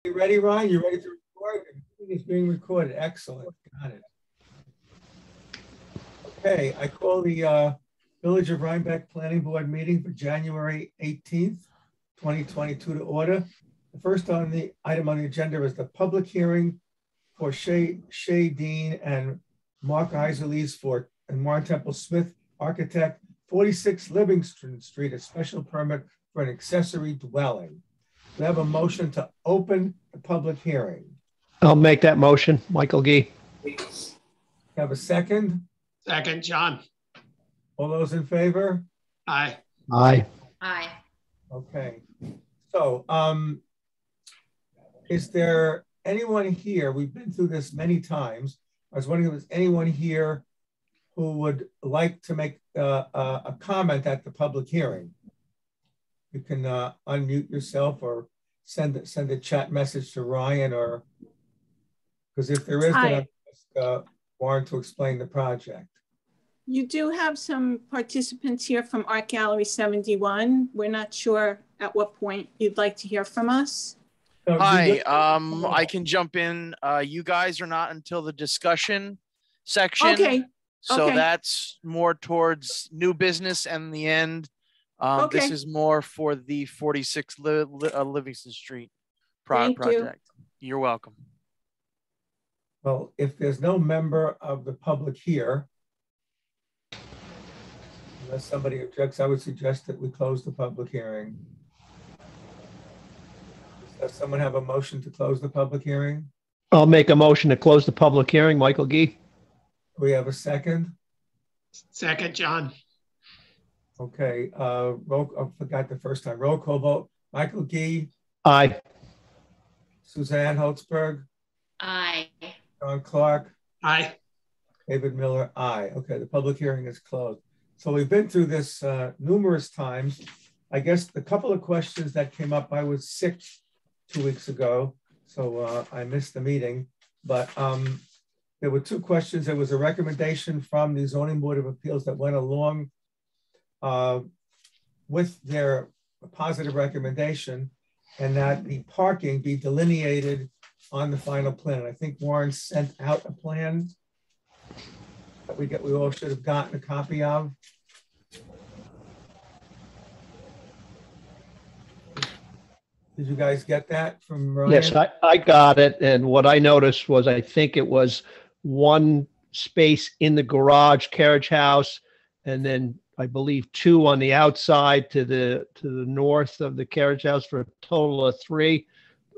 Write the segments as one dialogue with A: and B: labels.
A: You ready, Ryan? You ready to record? It's being recorded. Excellent. Got it. Okay, I call the Village of Rhinebeck Planning Board meeting for January 18th, 2022 to order. The first item on the agenda is the public hearing for Shay Dean and Mark Iserles and Warren Temple Smith, architect, 46 Livingston Street, a special permit for an accessory dwelling. We have a motion to open the public hearing.
B: I'll make that motion, Michael Gee.
A: Have a second?
C: Second, John.
A: All those in favor?
C: Aye.
B: Aye.
D: Aye.
A: Okay. So, is there anyone here? We've been through this many times. I was wondering if there's anyone here who would like to make a comment at the public hearing. You can unmute yourself or send a chat message to Ryan, or because if there is, then I'll ask Warren to explain the project.
E: You do have some participants here from Art Gallery 71. We're not sure at what point you'd like to hear from us.
A: So
F: Hi, I can jump in. You guys are not until the discussion section.
E: Okay.
F: So that's more towards new business and the end. This is more for the 46 Livingston Street project. You're welcome.
A: Well, if there's no member of the public here, unless somebody objects, I would suggest that we close the public hearing. Does someone have a motion to close the public hearing?
B: I'll make a motion to close the public hearing, Michael Gee.
A: Do we have a second?
C: Second, John.
A: Okay, I forgot the first time. Roll call vote. Michael Gee.
B: Aye.
A: Suzanne Holtzberg.
D: Aye.
A: John Clark.
C: Aye.
A: David Miller. Aye. Okay, the public hearing is closed. So we've been through this numerous times. I guess the couple of questions that came up, I was sick 2 weeks ago, so I missed the meeting. But there were two questions. There was a recommendation from the Zoning Board of Appeals that went along with their positive recommendation, and that the parking be delineated on the final plan. I think Warren sent out a plan that we all should have gotten a copy of. Did you guys get that from Ryan?
B: Yes, I got it. And what I noticed was, I think it was one space in the garage carriage house, and then I believe two on the outside to the north of the carriage house, for a total of three.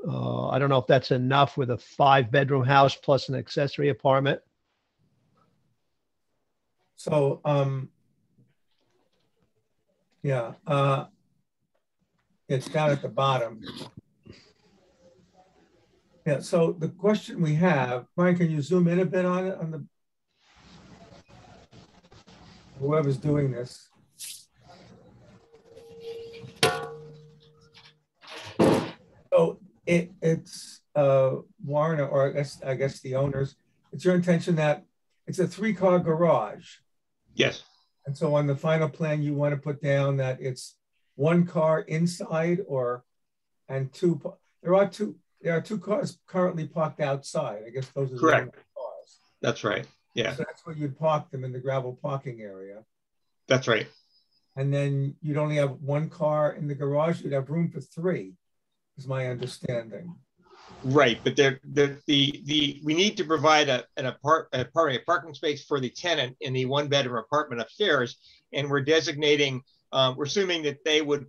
B: I don't know if that's enough with a 5-bedroom house plus an accessory apartment.
A: So, yeah, it's down at the bottom. Yeah, so the question we have, Brian, can you zoom in a bit on it, on the, whoever's doing this? So it's Warren, or I guess the owners, it's your intention that it's a 3-car garage.
C: Yes.
A: And so on the final plan, you want to put down that it's 1 car inside, and two. There are two cars currently parked outside. I guess those are
G: correct.
A: The cars.
G: That's right. Yeah.
A: So that's where you'd park them, in the gravel parking area.
G: That's right.
A: And then you'd only have 1 car in the garage. You'd have room for 3, is my understanding.
G: Right, but we need to provide a parking space for the tenant in the 1-bedroom apartment upstairs, and we're designating. We're assuming that they would,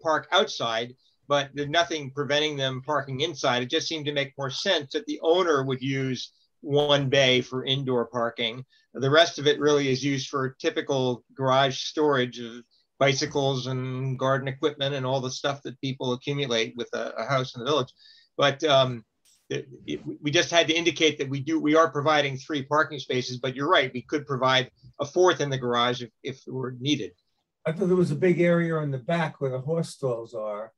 G: park outside, but there's nothing preventing them parking inside. It just seemed to make more sense that the owner would use 1 bay for indoor parking. The rest of it really is used for typical garage storage of bicycles and garden equipment and all the stuff that people accumulate with a house in the village. But we just had to indicate that we are providing 3 parking spaces, but you're right, we could provide a 4th in the garage if it were needed.
A: I thought there was a big area in the back where the horse stalls are.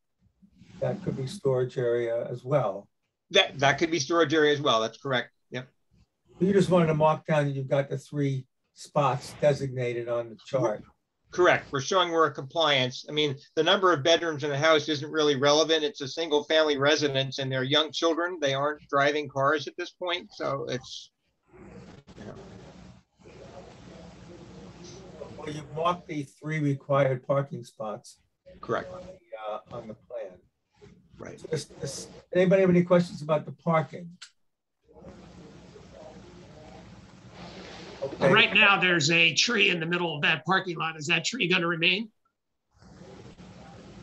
A: That could be storage area as well.
G: That could be storage area as well. That's correct. Yep.
A: You just wanted to mark down that you've got the 3 spots designated on the chart.
G: Correct. We're showing we're in compliance. I mean, the number of bedrooms in the house isn't really relevant. It's a single family residence and they're young children. They aren't driving cars at this point. So it's, you know.
A: Well, you marked the 3 required parking spots.
G: Correct.
A: On the plan.
G: Right.
A: So anybody have any questions about the parking? Okay.
C: Right now, there's a tree in the middle of that parking lot. Is that tree going to remain?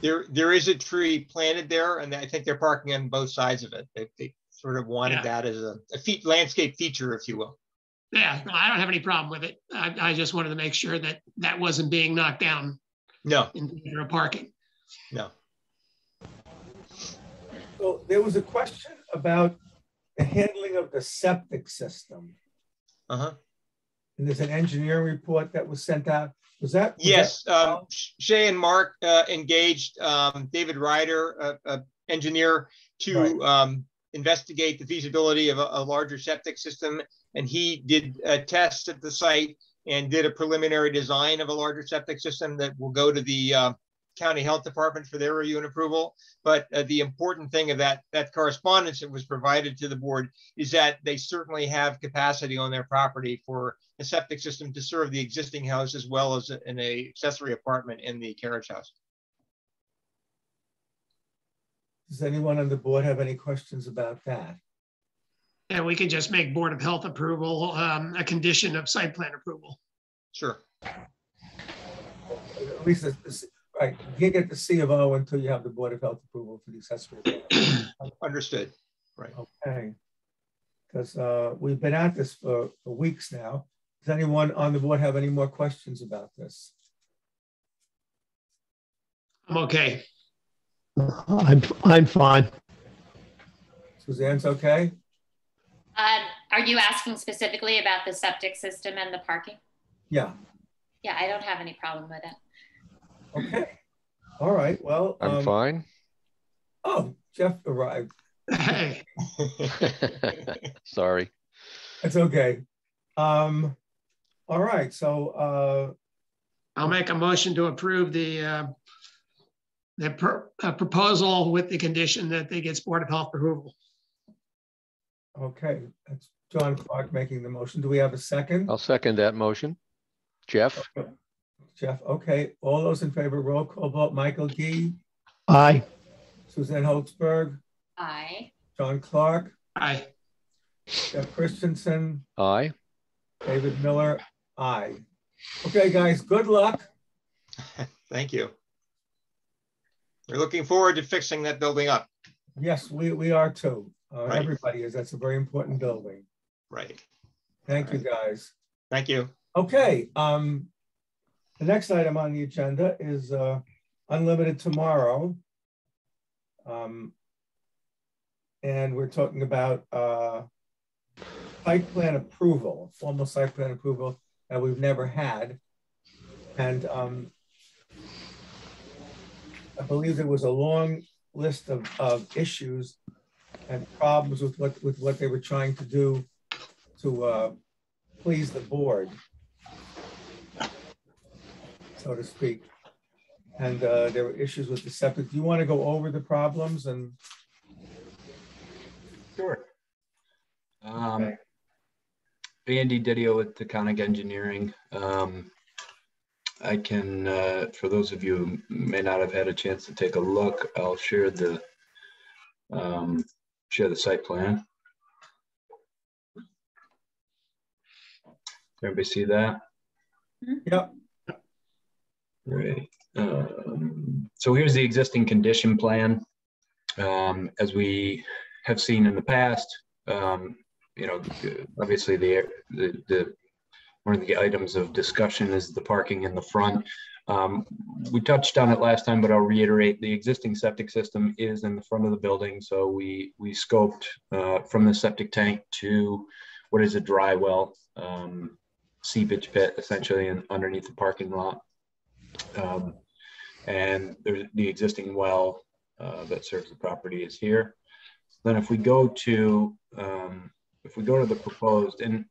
G: There is a tree planted there, and I think they're parking on both sides of it. They sort of wanted that as a landscape feature, if you will.
C: Yeah, no, I don't have any problem with it. I just wanted to make sure that that wasn't being knocked down.
G: No.
C: In favor of parking.
G: No.
A: So there was a question about the handling of the septic system.
G: Uh-huh.
A: And there's an engineering report that was sent out. Was that?
G: Yes. Shay and Mark engaged David Ryder, engineer, to investigate the feasibility of a larger septic system. And he did tests at the site and did a preliminary design of a larger septic system that will go to the county health department for their review and approval. But the important thing of that correspondence that was provided to the board is that they certainly have capacity on their property for a septic system to serve the existing house as well as an accessory apartment in the carriage house.
A: Does anyone on the board have any questions about that?
C: And we can just make Board of Health approval a condition of site plan approval.
G: Sure.
A: At least right. You can't get the C of O until you have the Board of Health approval for the accessory apartment.
G: Understood. Right.
A: Okay. Because we've been at this for weeks now. Does anyone on the board have any more questions about this?
C: I'm okay.
B: I'm fine.
A: Suzanne's okay?
D: Are you asking specifically about the septic system and the parking?
A: Yeah.
D: Yeah, I don't have any problem with it.
A: Okay. All right. Well,
H: I'm fine.
A: Oh, Jeff arrived.
C: Hey.
H: Sorry.
A: That's okay. All right. So
C: I'll make a motion to approve the proposal with the condition that they get Board of Health approval.
A: Okay, that's John Clark making the motion. Do we have a second?
H: I'll second that motion. Jeff?
A: Okay. Jeff, okay. All those in favor, roll call vote. Michael Gee?
B: Aye.
A: Suzanne Holtzberg?
D: Aye.
A: John Clark?
C: Aye.
A: Jeff Christensen?
H: Aye.
A: David Miller? Aye. Okay, guys, good luck.
G: Thank you. We're looking forward to fixing that building up.
A: Yes, we are too.
G: Right.
A: Everybody is. That's a very important building.
G: Right.
A: Thank you, guys.
G: Thank you.
A: Okay. The next item on the agenda is Unlimited Tomorrow. And we're talking about site plan approval, formal site plan approval that we've never had. And I believe there was a long list of issues and problems with what they were trying to do to please the board, so to speak. And there were issues with the septic. Do you want to go over the problems? And
I: sure.
A: Okay.
I: Andy Didio with Taconic Engineering. I can, for those of you who may not have had a chance to take a look, I'll share the site plan. Everybody see that?
A: Yep.
I: Great. So here's the existing condition plan. As we have seen in the past, you know, obviously one of the items of discussion is the parking in the front. We touched on it last time, but I'll reiterate, the existing septic system is in the front of the building. So we scoped from the septic tank to what is a dry well, seepage pit, essentially, underneath the parking lot. And there's the existing well that serves the property is here. Then if we go to the proposed, and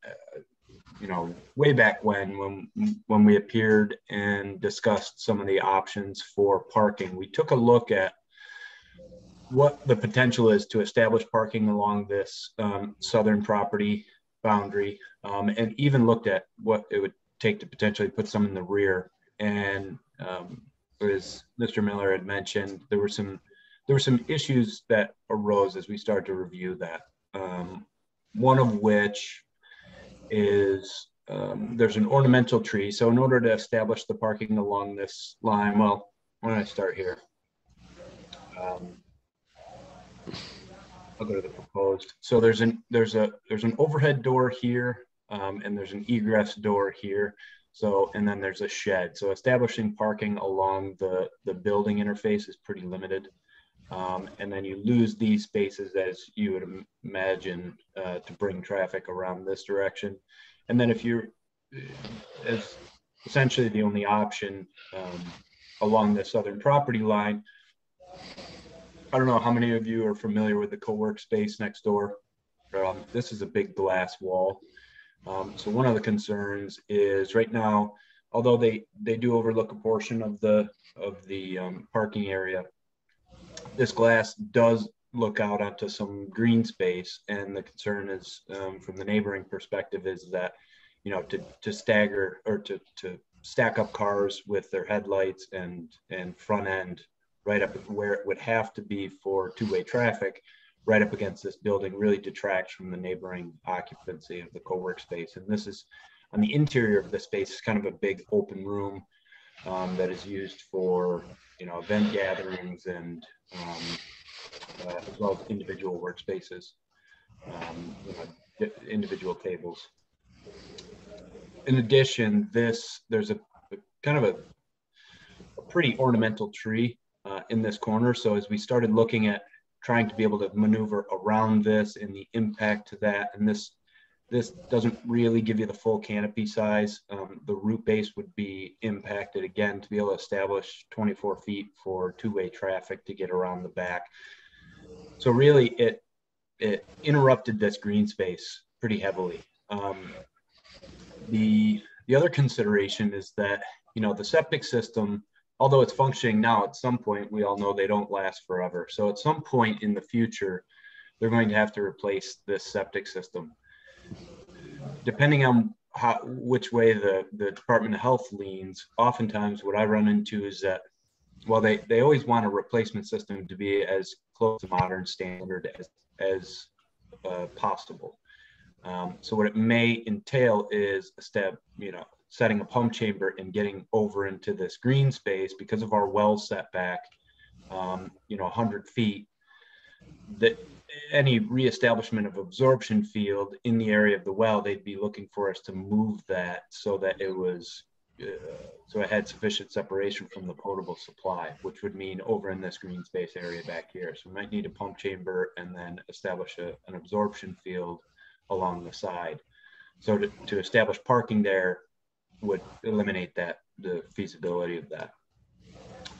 I: way back when we appeared and discussed some of the options for parking, we took a look at what the potential is to establish parking along this southern property boundary, and even looked at what it would take to potentially put some in the rear. And as Mr. Miller had mentioned, there were some issues that arose as we started to review that. One of which is there's an ornamental tree. So in order to establish the parking along this line, well, why don't I start here? I'll go to the proposed. So there's an overhead door here, and there's an egress door here. So, and then there's a shed. So establishing parking along the building interface is pretty limited. And then you lose these spaces, as you would imagine, to bring traffic around this direction. And then if you're, as essentially the only option along the southern property line, I don't know how many of you are familiar with the co-work space next door. This is a big glass wall. So one of the concerns is right now, although they do overlook a portion of the parking area, this glass does look out onto some green space, and the concern is from the neighboring perspective is that, to stagger or to stack up cars with their headlights and front end right up where it would have to be for two-way traffic, right up against this building, really detracts from the neighboring occupancy of the co-work space. And this is on the interior of the space, is kind of a big open room that is used for event gatherings and as well as individual workspaces, individual tables. In addition, there's a kind of a pretty ornamental tree in this corner. So as we started looking at trying to be able to maneuver around this and the impact to that, and this doesn't really give you the full canopy size. The root base would be impacted again to be able to establish 24 feet for two-way traffic to get around the back. So really it interrupted this green space pretty heavily. The other consideration is that, the septic system, although it's functioning now, at some point, we all know they don't last forever. So at some point in the future, they're going to have to replace this septic system. Depending on which way the Department of Health leans, oftentimes what I run into is that, well, they always want a replacement system to be as close to modern standard as possible. So what it may entail is setting a pump chamber and getting over into this green space because of our well setback, 100 feet, that any reestablishment of absorption field in the area of the well, they'd be looking for us to move that so that it was, so it had sufficient separation from the potable supply, which would mean over in this green space area back here. So we might need a pump chamber and then establish an absorption field along the side. So to establish parking there would eliminate the feasibility of that.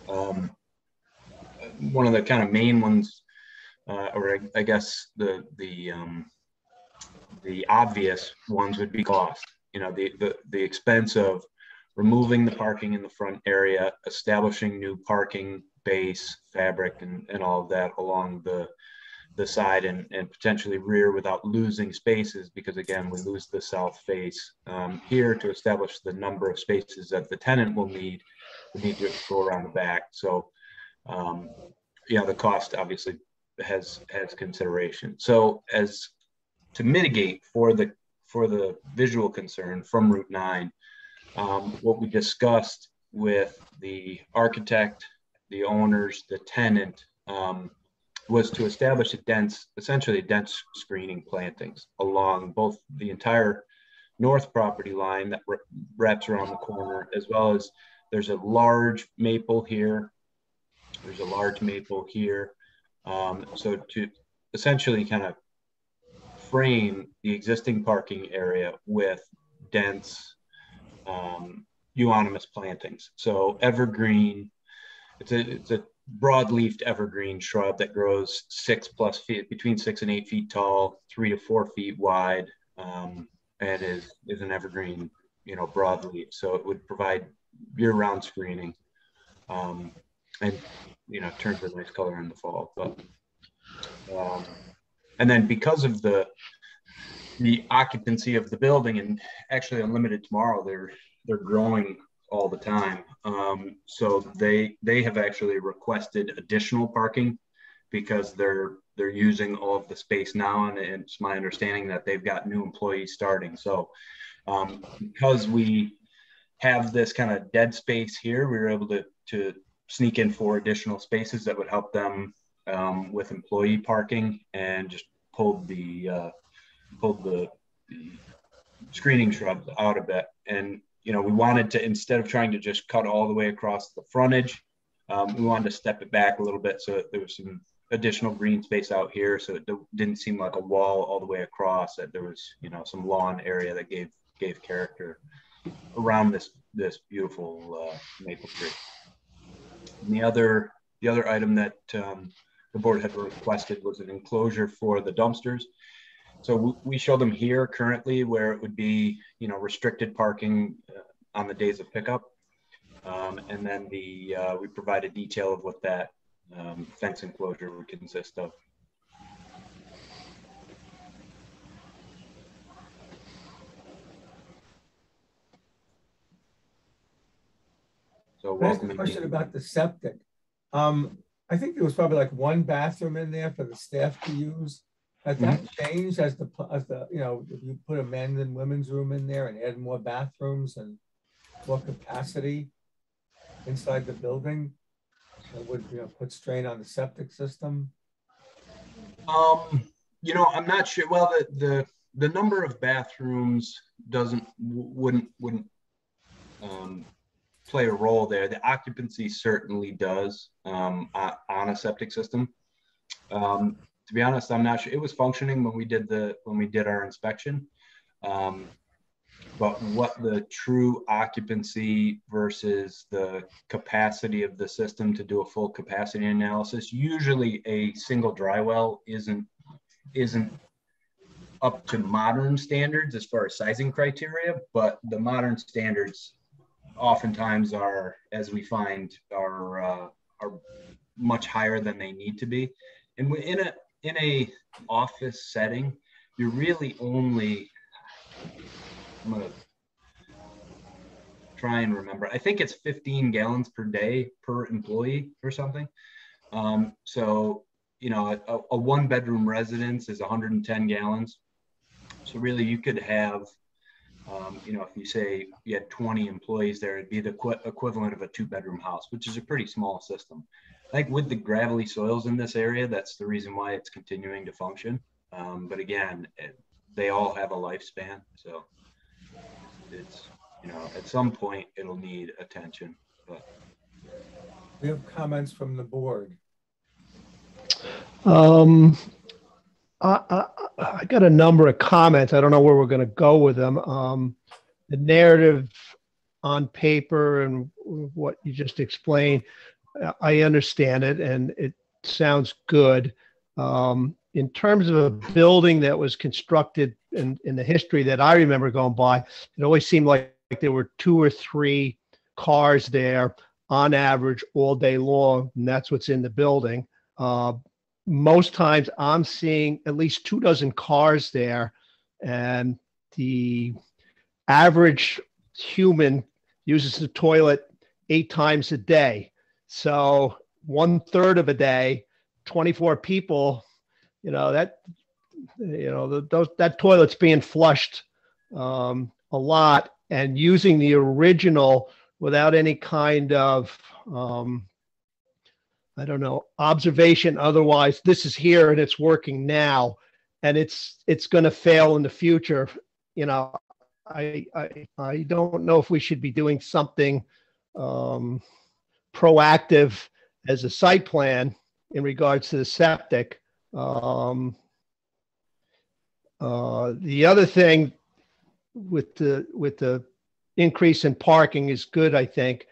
I: One of the kind of main ones, or I guess the obvious ones would be cost. The expense of removing the parking in the front area, establishing new parking base, fabric, and all of that along the side and potentially rear without losing spaces, because again, we lose the south face. Here, to establish the number of spaces that the tenant will need, we need to go around the back. So the cost obviously has consideration. So as to mitigate for the visual concern from Route 9, what we discussed with the architect, the owners, the tenant, was to establish essentially dense screening plantings along both the entire north property line that wraps around the corner, as well as there's a large maple here. There's a large maple here. So to essentially kind of frame the existing parking area with dense euonymus plantings. So evergreen, it's a broad-leafed evergreen shrub that grows 6+ feet, between 6 and 8 feet tall, 3 to 4 feet wide, and is an evergreen, broadleaf. So it would provide year-round screening, and turns a nice color in the fall. But and then because of the occupancy of the building, and actually Unlimited tomorrow, they're growing all the time. So they have actually requested additional parking because they're using all of the space now, and it's my understanding that they've got new employees starting. So because we have this kind of dead space here, we were able to sneak in 4 additional spaces that would help them with employee parking, and just pulled the screening shrubs out a bit. And we wanted to, instead of trying to just cut all the way across the frontage, we wanted to step it back a little bit so that there was some additional green space out here, so it didn't seem like a wall all the way across, that there was some lawn area that gave character around this beautiful maple tree. And the other item that the board had requested was an enclosure for the dumpsters. So we show them here currently, where it would be, restricted parking on the days of pickup. And then we provide a detail of what that fence enclosure would consist of. So
A: Can I ask a question about the septic? I think there was probably like 1 bathroom in there for the staff to use. Has that changed as the if you put a men's and women's room in there and add more bathrooms and more capacity inside the building, that would put strain on the septic system?
I: I'm not sure. Well, the number of bathrooms wouldn't play a role there. The occupancy certainly does on a septic system. To be honest, I'm not sure. It was functioning when we did our inspection, but what the true occupancy versus the capacity of the system to do a full capacity analysis, usually a single dry well isn't up to modern standards as far as sizing criteria, but the modern standards oftentimes are, as we find, are much higher than they need to be. And in a office setting, you're really only, I'm gonna try and remember, I think it's 15 gallons per day per employee or something. So a 1-bedroom residence is 110 gallons. So really you could have, if you say you had 20 employees there, it'd be the equivalent of a 2-bedroom house, which is a pretty small system. I think with the gravelly soils in this area, that's the reason why it's continuing to function. But again, they all have a lifespan. So it's, at some point it'll need attention. But
A: we have comments from the board.
B: I got a number of comments. I don't know where we're going to go with them. The narrative on paper and what you just explained, I understand it and it sounds good. In terms of a building that was constructed in the history that I remember going by, it always seemed like there were 2 or 3 cars there on average all day long, and that's what's in the building. Most times I'm seeing at least 24 cars there, and the average human uses the toilet 8 times a day. So 1/3 of a day, 24 people, that toilet's being flushed a lot, and using the original without any kind of observation. Otherwise, this is here and it's working now, and it's going to fail in the future. I don't know if we should be doing something proactive as a site plan in regards to the septic. The other thing with the increase in parking is good, I think.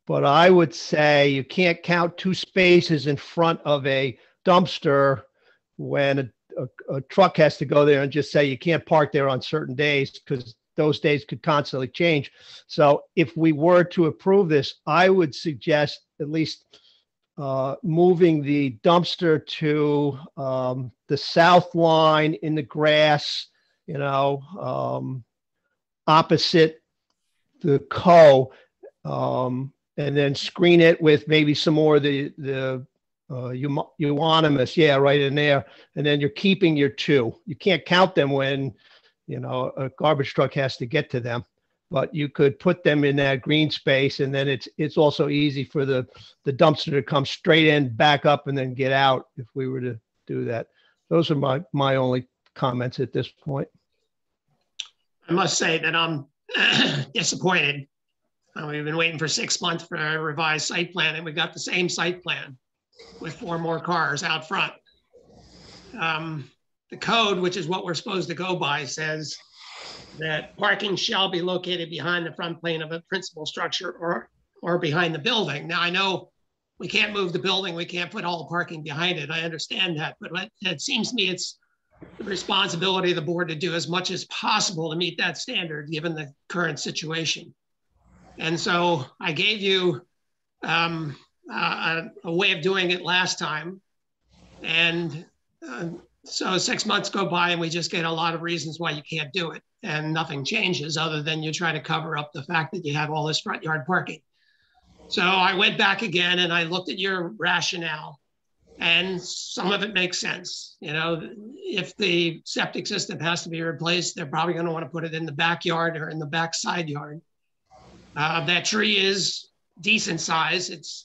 B: But I would say you can't count 2 spaces in front of a dumpster when a truck has to go there and just say you can't park there on certain days because those days could constantly change. So if we were to approve this, I would suggest at least moving the dumpster to the south line in the grass, opposite the and then screen it with maybe some more of the euonymus, right in there. And then you're keeping your two. You can't count them when, a garbage truck has to get to them, but you could put them in that green space, and then it's also easy for the dumpster to come straight in, back up, and then get out if we were to do that. Those are my only comments at this point.
C: I must say that I'm disappointed. We've been waiting for 6 months for a revised site plan, and we got the same site plan with 4 more cars out front. The code, which is what we're supposed to go by, says that parking shall be located behind the front plane of a principal structure or behind the building. Now, I know we can't move the building. We can't put all the parking behind it. I understand that, but it seems to me it's the responsibility of the board to do as much as possible to meet that standard, given the current situation. And so I gave you a way of doing it last time. And so 6 months go by and we just get a lot of reasons why you can't do it. And nothing changes other than you try to cover up the fact that you have all this front yard parking. So I went back again and I looked at your rationale, and some of it makes sense. If the septic system has to be replaced, they're probably going to want to put it in the backyard or in the back side yard. That tree is decent size. It's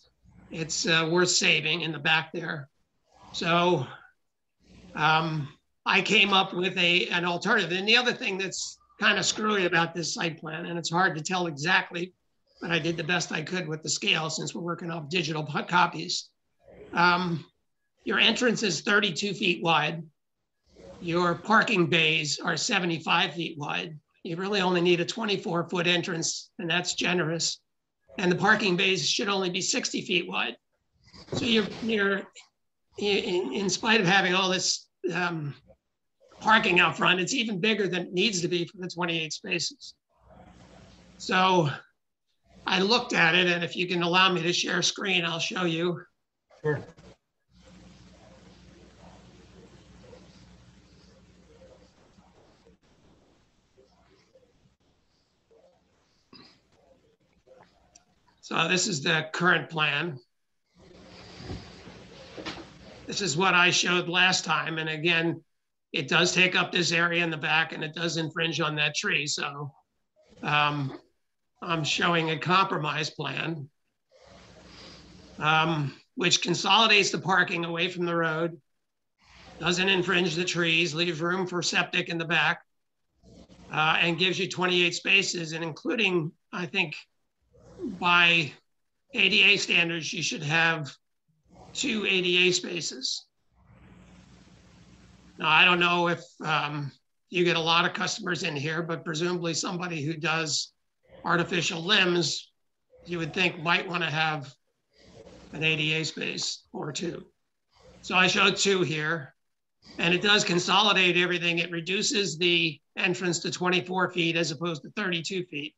C: worth saving in the back there. So I came up with an alternative. And the other thing that's kind of screwy about this site plan, and it's hard to tell exactly, but I did the best I could with the scale since we're working off digital copies. Your entrance is 32 feet wide. Your parking bays are 75 feet wide. You really only need a 24-foot entrance, and that's generous. And the parking bays should only be 60 feet wide. So you're in spite of having all this parking out front, it's even bigger than it needs to be for the 28 spaces. So I looked at it, and if you can allow me to share screen, I'll show you.
A: Sure.
C: So this is the current plan. This is what I showed last time. And again, it does take up this area in the back and it does infringe on that tree. So I'm showing a compromise plan, which consolidates the parking away from the road, doesn't infringe the trees, leaves room for septic in the back, and gives you 28 spaces. And including, I think, by ADA standards, you should have 2 ADA spaces. Now, I don't know if you get a lot of customers in here, but presumably somebody who does artificial limbs, you would think might want to have an ADA space or 2. So I showed 2 here, and it does consolidate everything. It reduces the entrance to 24 feet as opposed to 32 feet.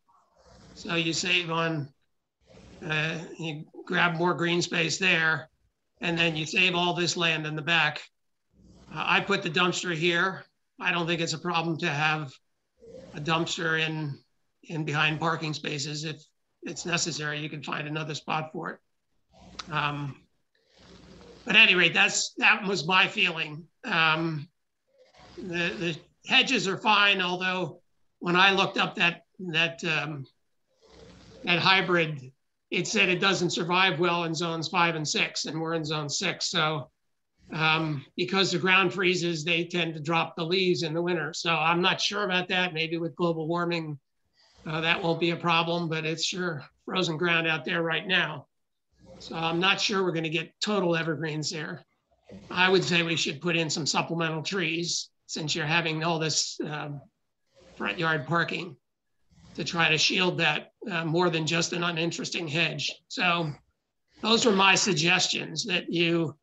C: So you save on, you grab more green space there, and then you save all this land in the back. I put the dumpster here. I don't think it's a problem to have a dumpster in behind parking spaces. If it's necessary, you can find another spot for it. But at any rate, that was my feeling. The hedges are fine, although when I looked up that hybrid, it said it doesn't survive well in zones 5 and 6, and we're in zone 6. So because the ground freezes, they tend to drop the leaves in the winter. So I'm not sure about that. Maybe with global warming, that won't be a problem, but it's sure frozen ground out there right now. So I'm not sure we're going to get total evergreens there. I would say we should put in some supplemental trees since you're having all this front yard parking to try to shield that more than just an uninteresting hedge. So those were my suggestions, that you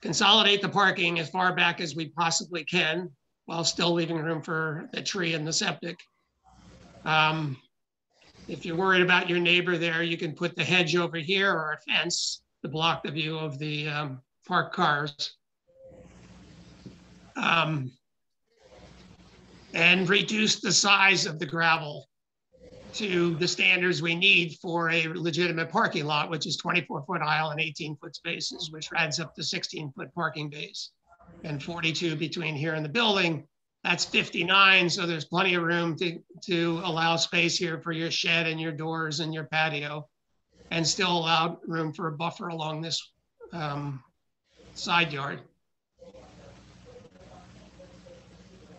C: consolidate the parking as far back as we possibly can while still leaving room for the tree and the septic. If you're worried about your neighbor there, you can put the hedge over here or a fence to block the view of the parked cars. And reduce the size of the gravel to the standards we need for a legitimate parking lot, which is 24-foot aisle and 18-foot spaces, which adds up to 16-foot parking bays, and 42 between here and the building. That's 59, so there's plenty of room to allow space here for your shed and your doors and your patio, and still allow room for a buffer along this side yard.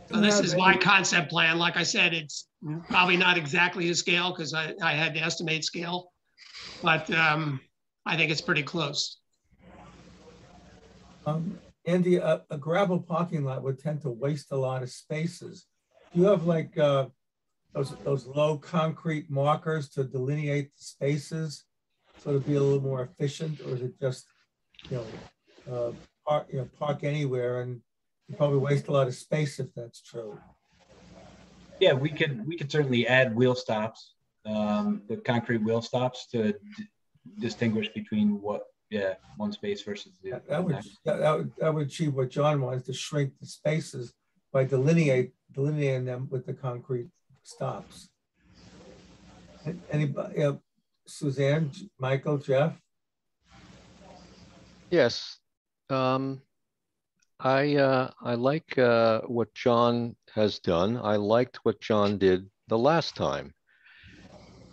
C: So this is my concept plan. Like I said, it's probably not exactly to scale because I had to estimate scale, but I think it's pretty close.
A: Andy, a gravel parking lot would tend to waste a lot of spaces. Do you have like those low concrete markers to delineate the spaces so to be a little more efficient, or is it just park anywhere and you probably waste a lot of space if that's true?
I: Yeah, we could certainly add wheel stops, the concrete wheel stops to distinguish between one space versus the other.
A: That would achieve what John wants, to shrink the spaces by delineating them with the concrete stops. Anybody, Suzanne, Michael, Jeff?
H: Yes. I like what John has done. I liked what John did the last time.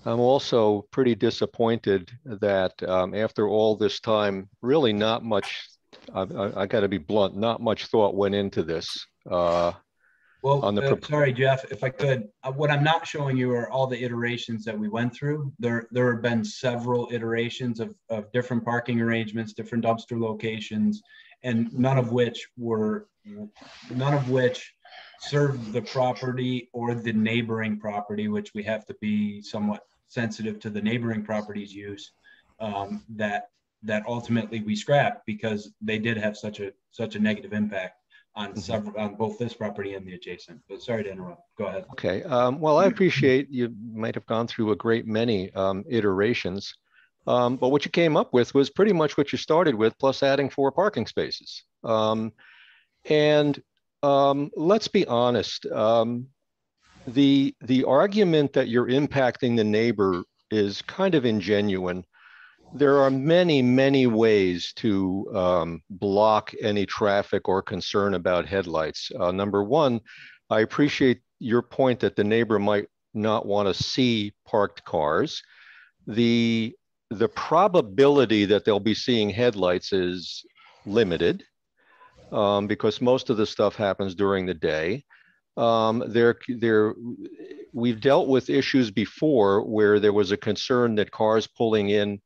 H: I'm also pretty disappointed that after all this time, really not much, I got to be blunt, not much thought went into this.
I: Sorry, Jeff, if I could, what I'm not showing you are all the iterations that we went through. There have been several iterations of different parking arrangements, different dumpster locations, and none of which served the property or the neighboring property, which we have to be somewhat sensitive to the neighboring property's use, that ultimately we scrapped because they did have such a negative impact on on both this property and the adjacent. But sorry to interrupt. Go ahead.
H: Okay. Well, I appreciate you might have gone through a great many iterations, but what you came up with was pretty much what you started with, plus adding 4 parking spaces. Let's be honest. The argument that you're impacting the neighbor is kind of ingenuine. There are many, many ways to block any traffic or concern about headlights. Number one, I appreciate your point that the neighbor might not want to see parked cars. The probability that they'll be seeing headlights is limited because most of the stuff happens during the day. We've dealt with issues before where there was a concern that cars pulling in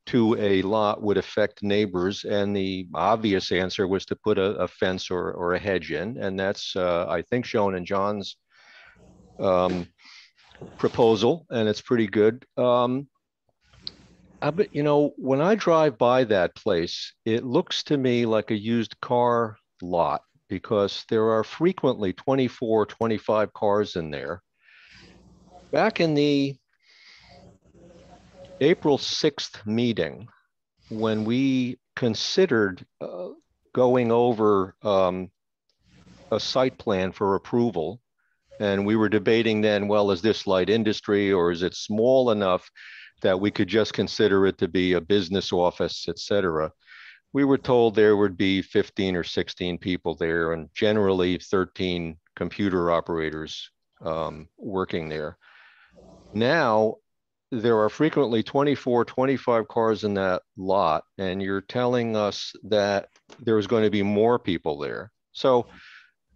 H: to a lot would affect neighbors, and the obvious answer was to put a fence or a hedge in, and that's I think shown in John's proposal, and it's pretty good. But when I drive by that place, it looks to me like a used car lot because there are frequently 24, 25 cars in there. Back in the April 6th meeting, when we considered going over a site plan for approval, and we were debating then, well, is this light industry or is it small enough that we could just consider it to be a business office, et cetera? We were told there would be 15 or 16 people there and generally 13 computer operators working there. Now, there are frequently 24, 25 cars in that lot, and you're telling us that there's going to be more people there. So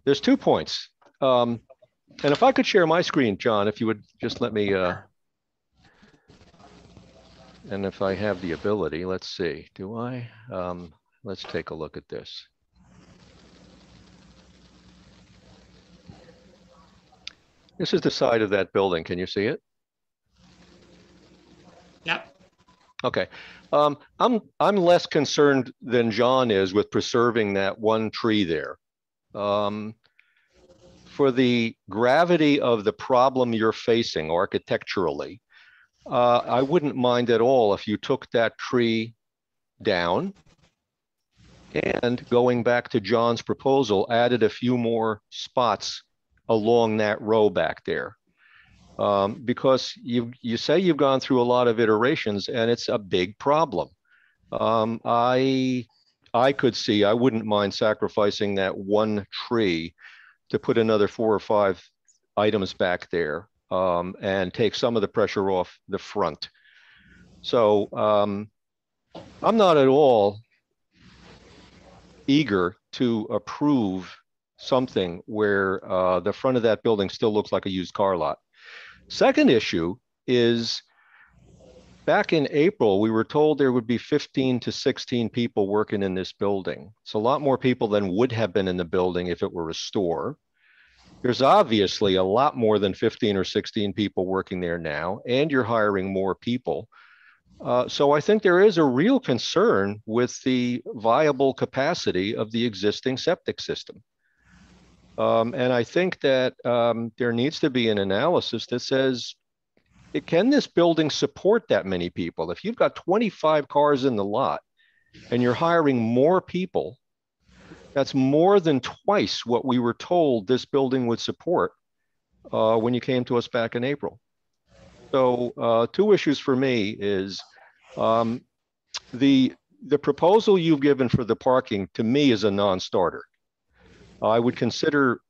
H: there's 2 points. And if I could share my screen, John, if you would just let me, and if I have the ability, let's see, do I? Let's take a look at this. This is the side of that building. Can you see it?
C: Yep.
H: Okay. I'm less concerned than John is with preserving that one tree there. For the gravity of the problem you're facing architecturally, I wouldn't mind at all if you took that tree down and, going back to John's proposal, added a few more spots along that row back there. Because you say you've gone through a lot of iterations and it's a big problem. I could see, I wouldn't mind sacrificing that one tree to put another 4 or 5 items back there, and take some of the pressure off the front. So I'm not at all eager to approve something where the front of that building still looks like a used car lot. Second issue is, back in April, we were told there would be 15 to 16 people working in this building. It's a lot more people than would have been in the building if it were a store. There's obviously a lot more than 15 or 16 people working there now, and you're hiring more people. So I think there is a real concern with the viable capacity of the existing septic system. And I think that there needs to be an analysis that says, can this building support that many people? If you've got 25 cars in the lot and you're hiring more people, that's more than twice what we were told this building would support when you came to us back in April. So 2 issues for me is the proposal you've given for the parking, to me, is a non-starter. I would consider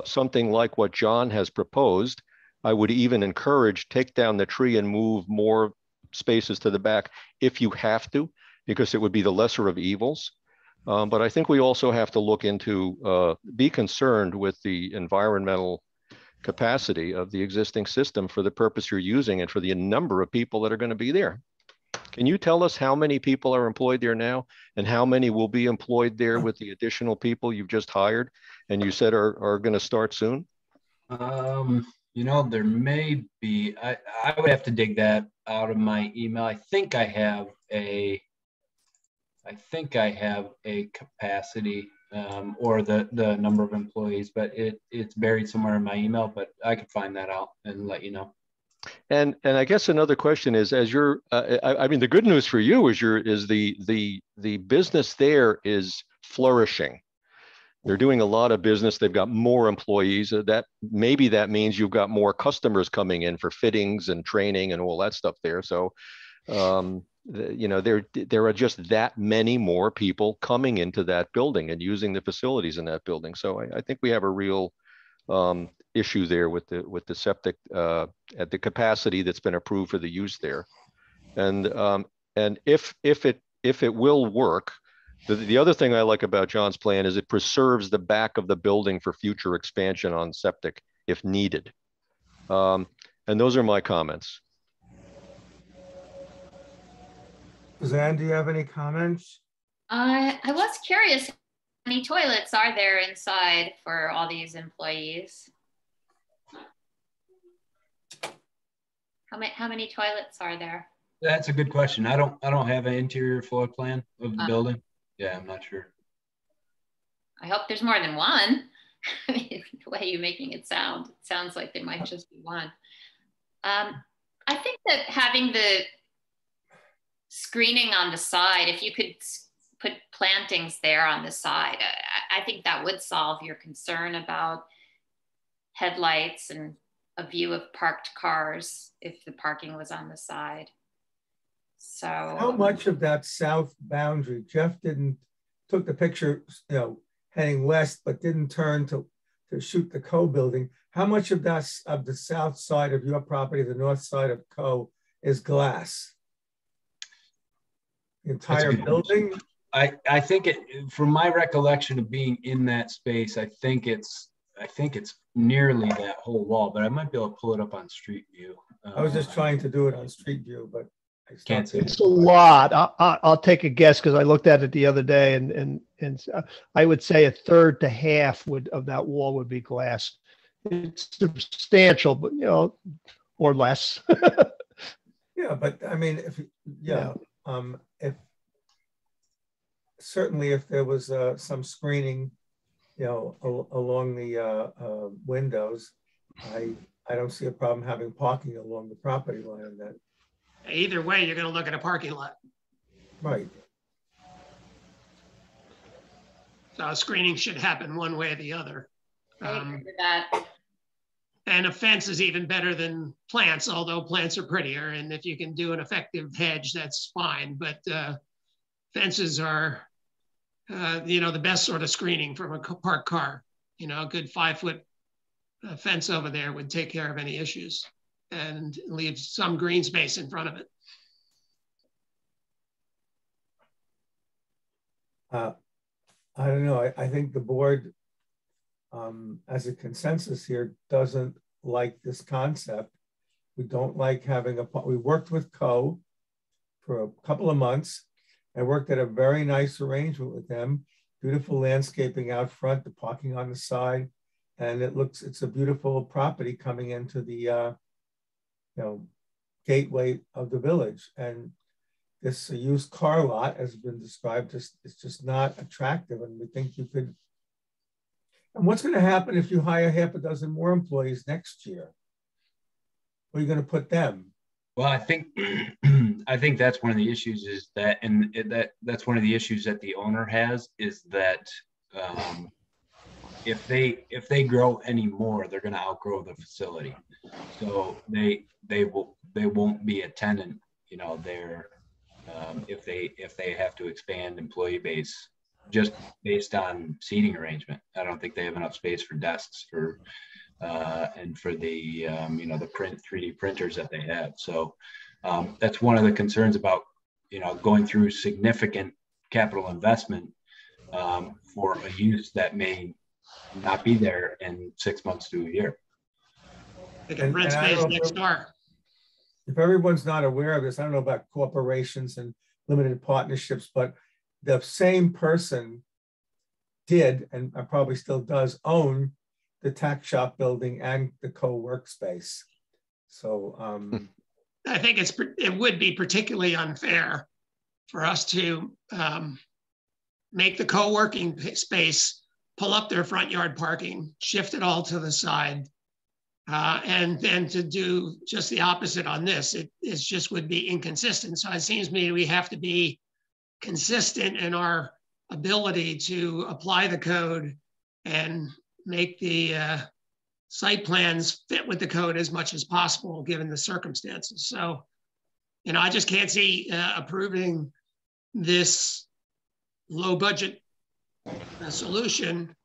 H: something like what John has proposed. I would even encourage take down the tree and move more spaces to the back if you have to, because it would be the lesser of evils. But I think we also have to look into, be concerned with the environmental capacity of the existing system for the purpose you're using and for the number of people that are going to be there. Can you tell us how many people are employed there now and how many will be employed there with the additional people you've just hired and you said are going to start soon?
I: You know, there may be, I would have to dig that out of my email. I think I have a capacity or the number of employees, but it's buried somewhere in my email, but I could find that out and let you know.
H: And I guess another question is, as you're, I mean, the good news for you is the business there is flourishing. They're doing a lot of business. They've got more employees. That maybe that means you've got more customers coming in for fittings and training and all that stuff there. So, you know, there are just that many more people coming into that building and using the facilities in that building. So I think we have a real issue there with the septic at the capacity that's been approved for the use there, and if it will work, the other thing I like about John's plan is it preserves the back of the building for future expansion on septic if needed, and those are my comments.
A: Suzanne, do you have any comments?
D: I was curious, how many toilets are there inside for all these employees? How many toilets are there?
I: That's a good question. I don't have an interior floor plan of the building. Yeah, I'm not sure.
D: I hope there's more than one. I mean, the way you're making it sounds like there might just be one. I think that having the screening on the side, if you could put plantings there on the side, I think that would solve your concern about headlights and a view of parked cars if the parking was on the side. So
A: how much of that south boundary, Jeff took the picture, you know, heading west, but didn't turn to shoot the Co building. How much of that, of the south side of your property, the north side of Co, is glass? The entire building?
I: I think it, from my recollection of being in that space, I think it's nearly that whole wall, but I might be able to pull it up on Street View.
A: I was just trying to do it on Street View, but I
I: can't see.
B: It's a lot. I'll take a guess because I looked at it the other day, and I would say a third to half of that wall would be glass. It's substantial, but you know, or less.
A: Yeah, Yeah, but I mean, if certainly if there was some screening, along the windows, I don't see a problem having parking along the property line. That
C: either way, you're going to look at a parking lot.
A: right.
C: So screening should happen one way or the other.
D: I agree with that.
C: And a fence is even better than plants, although plants are prettier. And if you can do an effective hedge, that's fine. But fences are, the best sort of screening from a parked car. A good 5-foot fence over there would take care of any issues and leave some green space in front of it.
A: I don't know. I think the board, as a consensus here, doesn't like this concept. We don't like having we worked with Co for a couple of months. I worked at a very nice arrangement with them. Beautiful landscaping out front, the parking on the side, and it's a beautiful property coming into the, gateway of the village. And this used car lot, as has been described, it's just not attractive. And we think you could. And what's going to happen if you hire half a dozen more employees next year? Where are you going to put them?
I: Well, I think that's one of the issues is that, and that's one of the issues that the owner has is that if they grow any more, they're going to outgrow the facility. So they won't be a tenant, there if they have to expand employee base just based on seating arrangement. I don't think they have enough space for desks and for the the 3D printers that they have. So that's one of the concerns about going through significant capital investment for a use that may not be there in 6 months to a year.
C: They can rent space next door.
A: If everyone's not aware of this, I don't know about corporations and limited partnerships, but the same person did, and probably still does, own the tack shop building and the co-workspace. So
C: I think it would be particularly unfair for us to make the co-working space pull up their front yard parking, shift it all to the side, and then to do just the opposite on this. It just would be inconsistent. So it seems to me we have to be consistent in our ability to apply the code and make the site plans fit with the code as much as possible given the circumstances. So, I just can't see approving this low budget solution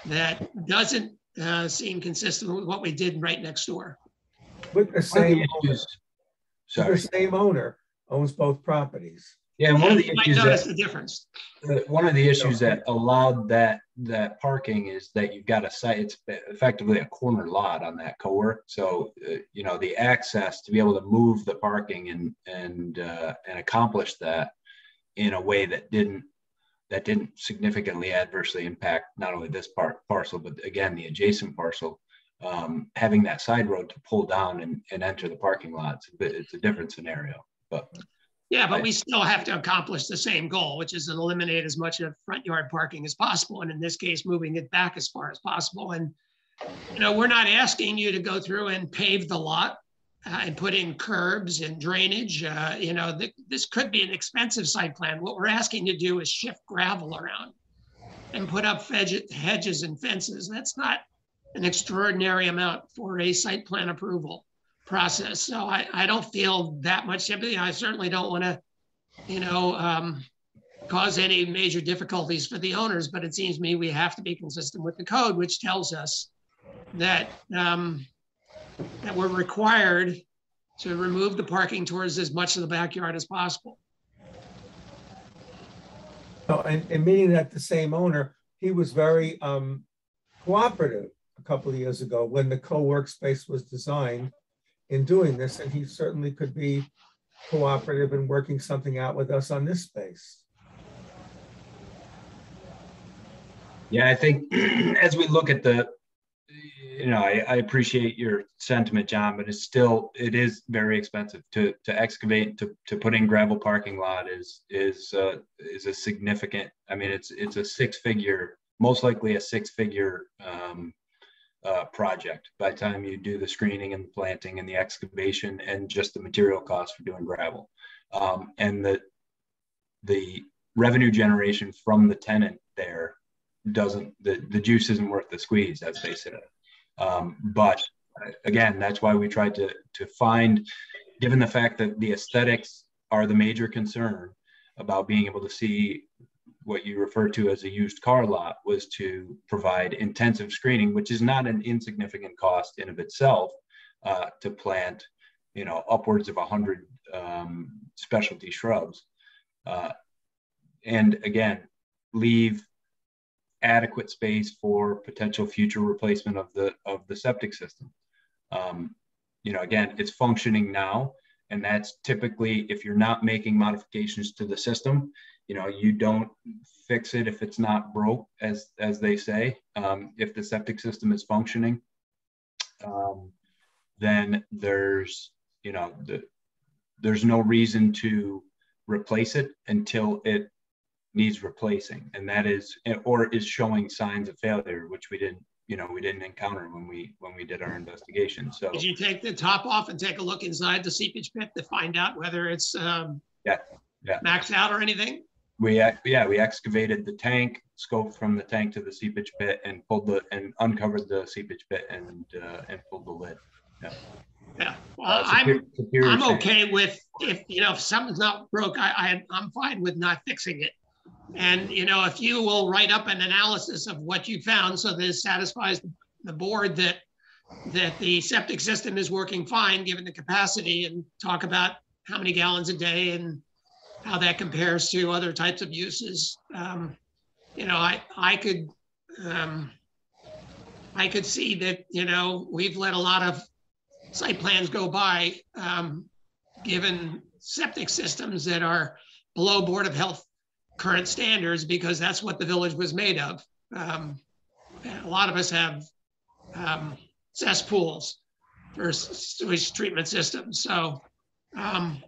C: that doesn't seem consistent with what we did right next door.
A: With the same owner. The same owner owns both properties.
I: Yeah, and one of the issues
C: the difference.
I: One of the issues that allowed that parking is that you've got a site. It's effectively a corner lot on that co-work. So the access to be able to move the parking and accomplish that in a way that didn't significantly adversely impact not only this parcel, but again the adjacent parcel. Having that side road to pull down and enter the parking lots, it's a different scenario, but.
C: Yeah, but we still have to accomplish the same goal, which is to eliminate as much of front yard parking as possible. And in this case, moving it back as far as possible. And, we're not asking you to go through and pave the lot and put in curbs and drainage. This could be an expensive site plan. What we're asking you to do is shift gravel around and put up hedges and fences. That's not an extraordinary amount for a site plan approval process. So I don't feel that much sympathy. I certainly don't want to, cause any major difficulties for the owners, but it seems to me we have to be consistent with the code, which tells us that, that we're required to remove the parking towards as much of the backyard as possible.
A: Oh, and meaning that the same owner, he was very cooperative a couple of years ago when the co-workspace was designed in doing this, and he certainly could be cooperative in working something out with us on this space.
I: Yeah, I think as we look at the you know, I appreciate your sentiment, John, but it is very expensive to excavate, to put in gravel parking lot is a significant, I mean, it's a six-figure, most likely a six-figure project by the time you do the screening and the planting and the excavation and just the material costs for doing gravel. And the revenue generation from the tenant there the juice isn't worth the squeeze, as they say. But again, that's why we tried to find, given the fact that the aesthetics are the major concern about being able to see what you refer to as a used car lot, was to provide intensive screening, which is not an insignificant cost in of itself, to plant, you know, upwards of 100 specialty shrubs. And again, leave adequate space for potential future replacement of the septic system. You know, again, it's functioning now, and that's typically, if you're not making modifications to the system, you know, you don't fix it if it's not broke, as they say. If the septic system is functioning, then there's, you know, there's no reason to replace it until it needs replacing, and that is, or is showing signs of failure, which we didn't encounter when we did our investigation. So
C: did you take the top off and take a look inside the seepage pit to find out whether it's maxed out or anything?
I: We excavated the tank, scoped from the tank to the seepage pit, and uncovered the seepage pit and pulled the lid.
C: Yeah, well, I'm okay with, if something's not broke, I'm fine with not fixing it. And, you know, if you will write up an analysis of what you found so that it satisfies the board that the septic system is working fine given the capacity, and talk about how many gallons a day and how that compares to other types of uses. You know, I could see that, you know, we've let a lot of site plans go by given septic systems that are below Board of Health current standards, because that's what the village was made of. A lot of us have cesspools for sewage treatment systems. So, and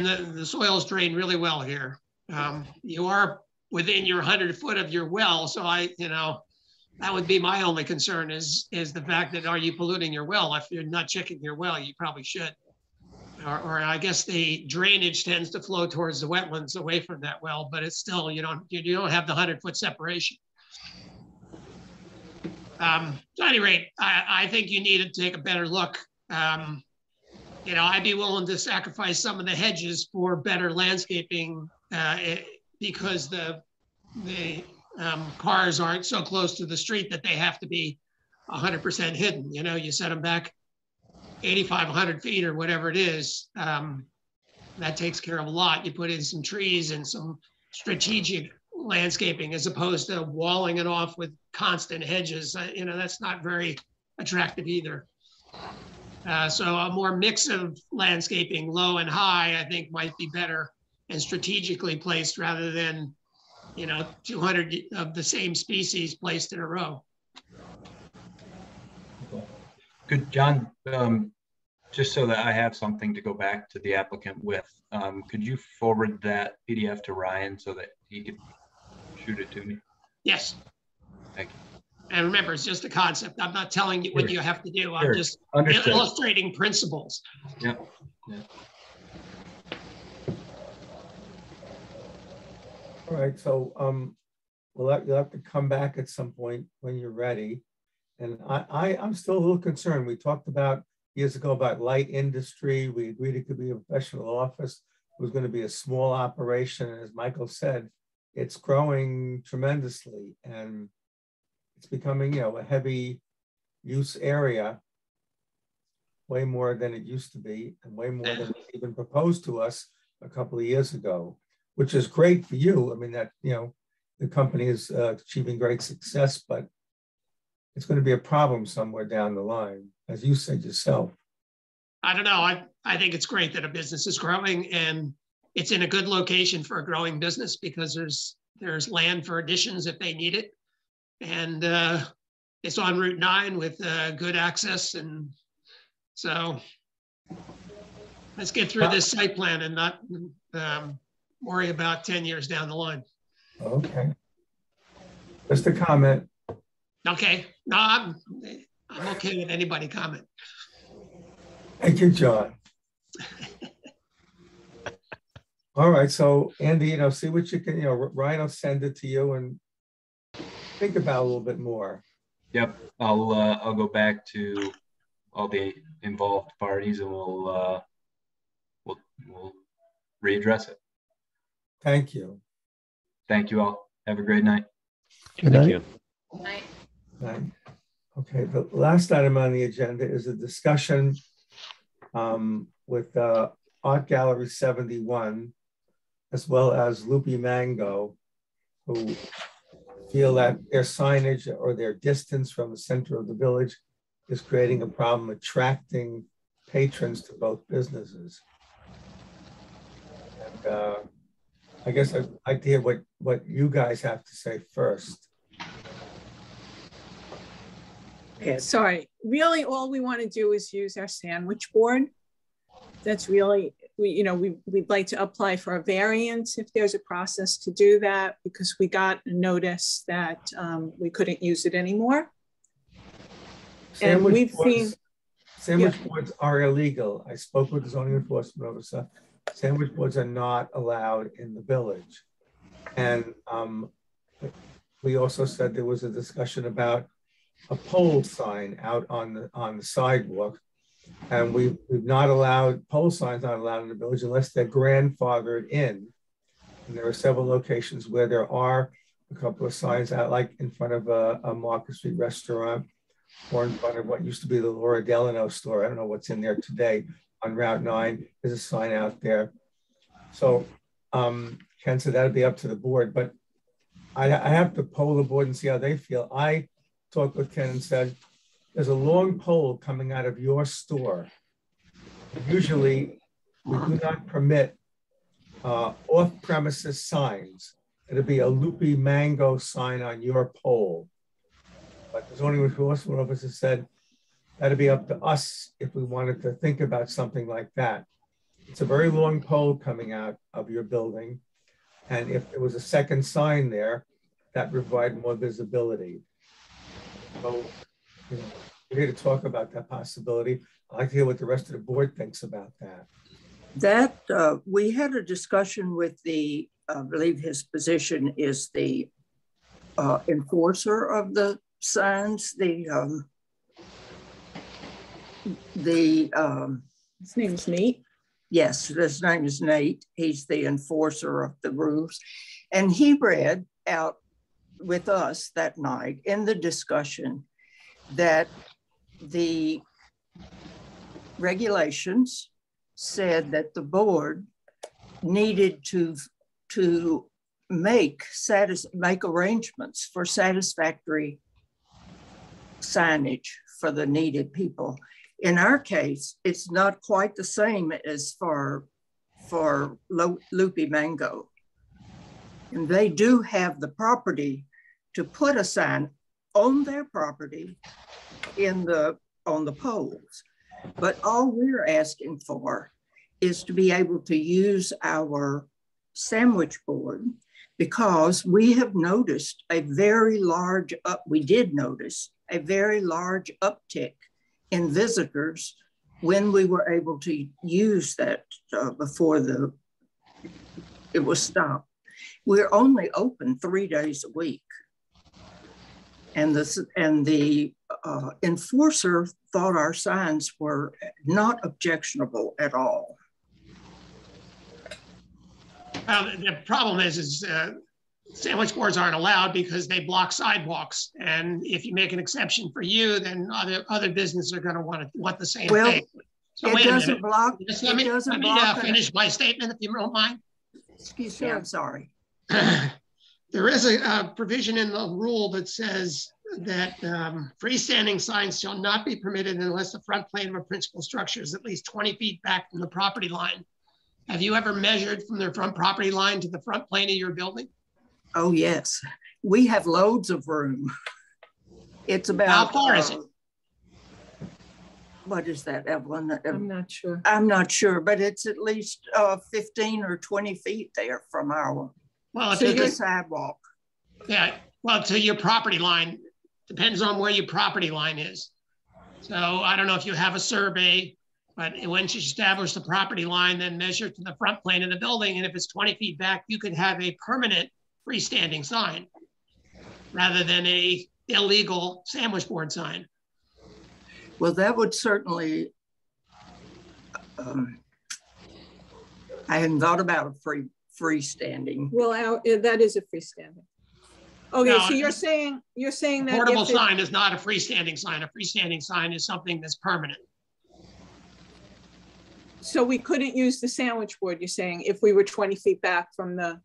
C: the soils drain really well here. You are within your 100 foot of your well. So that would be my only concern is the fact that, are you polluting your well? If you're not checking your well, you probably should. Or I guess the drainage tends to flow towards the wetlands away from that well, but it's still, you don't have the 100 foot separation. So at any rate, I think you need to take a better look. You know, I'd be willing to sacrifice some of the hedges for better landscaping because the cars aren't so close to the street that they have to be 100% hidden. You know, you set them back 8,500 feet or whatever it is, that takes care of a lot. You put in some trees and some strategic landscaping as opposed to walling it off with constant hedges. You know, that's not very attractive either. So a more mix of landscaping, low and high, I think might be better and strategically placed rather than, you know, 200 of the same species placed in a row.
I: Good, John. Just so that I have something to go back to the applicant with, could you forward that PDF to Ryan so that he could shoot it to me?
C: Yes.
I: Thank you.
C: And remember, it's just a concept. I'm not telling you what you have to do. I'm just illustrating principles.
I: Yep. Yeah.
A: All right, so you'll have to come back at some point when you're ready. And I'm still a little concerned. We talked about years ago about light industry. We agreed it could be a professional office. It was going to be a small operation. And as Michael said, it's growing tremendously and it's becoming, you know, a heavy use area, way more than it used to be and way more than was even proposed to us a couple of years ago, which is great for you. I mean, that, you know, the company is achieving great success, but it's going to be a problem somewhere down the line, as you said yourself.
C: I don't know. I think it's great that a business is growing and it's in a good location for a growing business because there's land for additions if they need it. And it's on Route 9 with good access. And so let's get through this site plan and not worry about 10 years down the line.
A: Okay. Just a comment.
C: Okay. No, I'm okay with anybody comment.
A: Thank you, John. All right, so Andy, see what you can, Ryan will send it to you and think about it a little bit more.
I: Yep, I'll go back to all the involved parties and we'll readdress it.
A: Thank you.
I: Thank you all. Have a great night.
B: Good night.
H: Thank you.
D: Good night.
A: Night. Okay, the last item on the agenda is a discussion with Art Gallery 71, as well as Loopy Mango, who feel that their signage or their distance from the center of the village is creating a problem attracting patrons to both businesses. And I guess I'd like to hear what you guys have to say first.
E: Okay, sorry. Really, all we want to do is use our sandwich board. That's really, we'd like to apply for a variance if there's a process to do that, because we got a notice that we couldn't use it anymore. And we've seen
A: sandwich boards are illegal. I spoke with the zoning enforcement officer. Sandwich boards are not allowed in the village. And we also said there was a discussion about a pole sign out on the sidewalk. And we've not allowed, pole signs not allowed in the village unless they're grandfathered in. And there are several locations where there are a couple of signs out, like in front of a Market Street restaurant, or in front of what used to be the Laura Delano store. I don't know what's in there today. On Route 9, there's a sign out there. So Ken said that'd be up to the board, but I have to poll the board and see how they feel. I talked with Ken and said, there's a long pole coming out of your store. Usually we do not permit off-premises signs. It'd be a Loopy Mango sign on your pole. But the zoning enforcement officer said that'd be up to us if we wanted to think about something like that. It's a very long pole coming out of your building. And if there was a second sign there, that would provide more visibility. So, we're here to talk about that possibility. I'd like to hear what the rest of the board thinks about that.
J: That we had a discussion with the, I believe his position is the enforcer of the signs,
E: his name is Nate.
J: Yes, his name is Nate. He's the enforcer of the rules. And he read out with us that night in the discussion that the regulations said that the board needed to make arrangements for satisfactory signage for the needed people. In our case, it's not quite the same as for Loopy Mango. And they do have the property to put a sign on their property on the poles. But all we're asking for is to be able to use our sandwich board, because we have noticed a very large uptick in visitors when we were able to use that before it was stopped. We're only open 3 days a week. And the enforcer thought our signs were not objectionable at all.
C: The problem is sandwich boards aren't allowed because they block sidewalks. And if you make an exception for you, then other businesses are going to want the same thing. So
J: it doesn't block.
C: Let me finish my statement, if you don't mind.
J: Excuse me, I'm sorry.
C: There is a provision in the rule that says that freestanding signs shall not be permitted unless the front plane of a principal structure is at least 20 feet back from the property line. Have you ever measured from the front property line to the front plane of your building?
J: Oh, yes. We have loads of room. It's about.
C: How far is it?
J: What is that, Evelyn?
E: I'm not sure.
J: I'm not sure, but it's at least 15 or 20 feet there from our to the sidewalk.
C: Yeah, well, to your property line, depends on where your property line is. So I don't know if you have a survey, but once you establish the property line, then measure to the front plane of the building. And if it's 20 feet back, you could have a permanent freestanding sign rather than a illegal sandwich board sign.
J: Well, that would certainly, I hadn't thought about a freestanding.
E: Well, that is a freestanding. Okay,
C: No,
E: so you're saying that
C: portable sign is not a freestanding sign. A freestanding sign is something that's permanent.
E: So we couldn't use the sandwich board, you're saying, if we were 20 feet back from the.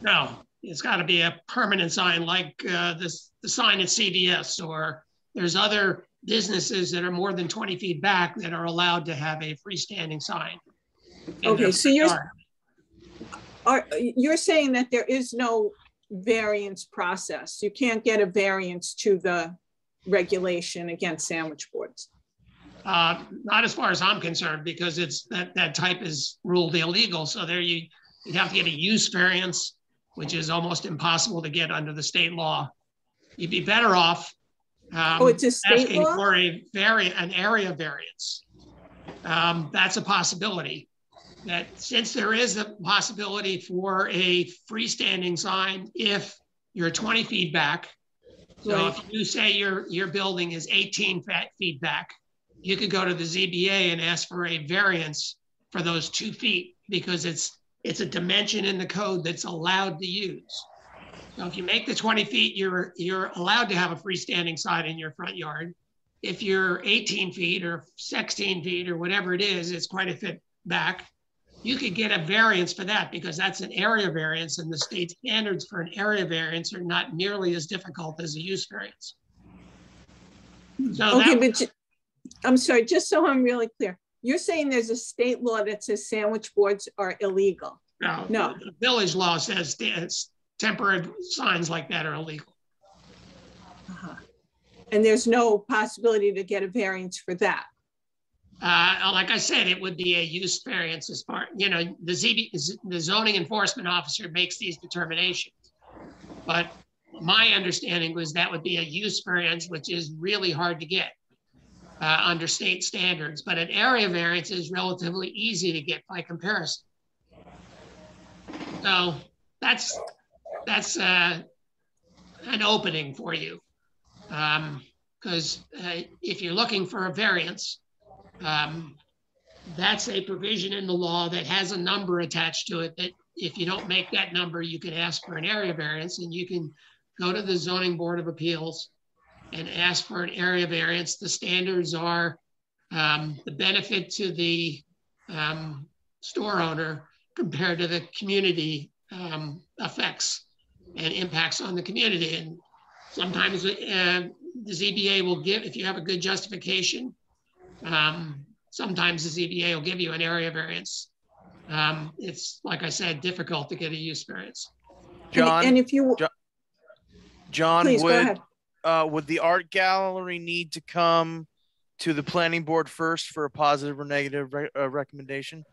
C: No, it's got to be a permanent sign like the sign at CVS, or there's other businesses that are more than 20 feet back that are allowed to have a freestanding sign.
E: Okay, so you're saying that there is no variance process. You can't get a variance to the regulation against sandwich boards.
C: Not as far as I'm concerned, because it's that type is ruled illegal. So there you'd have to get a use variance, which is almost impossible to get under the state law. You'd be better off
E: it's a state
C: asking
E: law?
C: for an area variance. That's a possibility. That since there is a possibility for a freestanding sign if you're 20 feet back. So
E: right.
C: If you say your building is 18 feet back, you could go to the ZBA and ask for a variance for those 2 feet, because it's a dimension in the code that's allowed to use. So if you make the 20 feet, you're allowed to have a freestanding sign in your front yard. If you're 18 feet or 16 feet or whatever it is, it's quite a bit back. You could get a variance for that, because that's an area variance, and the state standards for an area variance are not nearly as difficult as a use variance. So
E: okay, but I'm sorry, just so I'm really clear. You're saying there's a state law that says sandwich boards are illegal?
C: No. The village law says temporary signs like that are illegal.
E: And there's no possibility to get a variance for that?
C: Like I said, it would be a use variance as far, the zoning enforcement officer makes these determinations. But my understanding was that would be a use variance, which is really hard to get under state standards. But an area variance is relatively easy to get by comparison. So that's an opening for you. Because if you're looking for a variance, that's a provision in the law that has a number attached to it, that if you don't make that number, you can ask for an area variance, and you can go to the Zoning Board of Appeals and ask for an area variance. The standards are the benefit to the store owner compared to the community effects and impacts on the community. And sometimes the ZBA will give, if you have a good justification, sometimes the ZBA will give you an area variance. It's, like I said, difficult to get a use variance.
F: John,
E: and if you,
F: John,
E: please, go ahead.
F: Would the art gallery need to come to the planning board first for a positive or negative recommendation?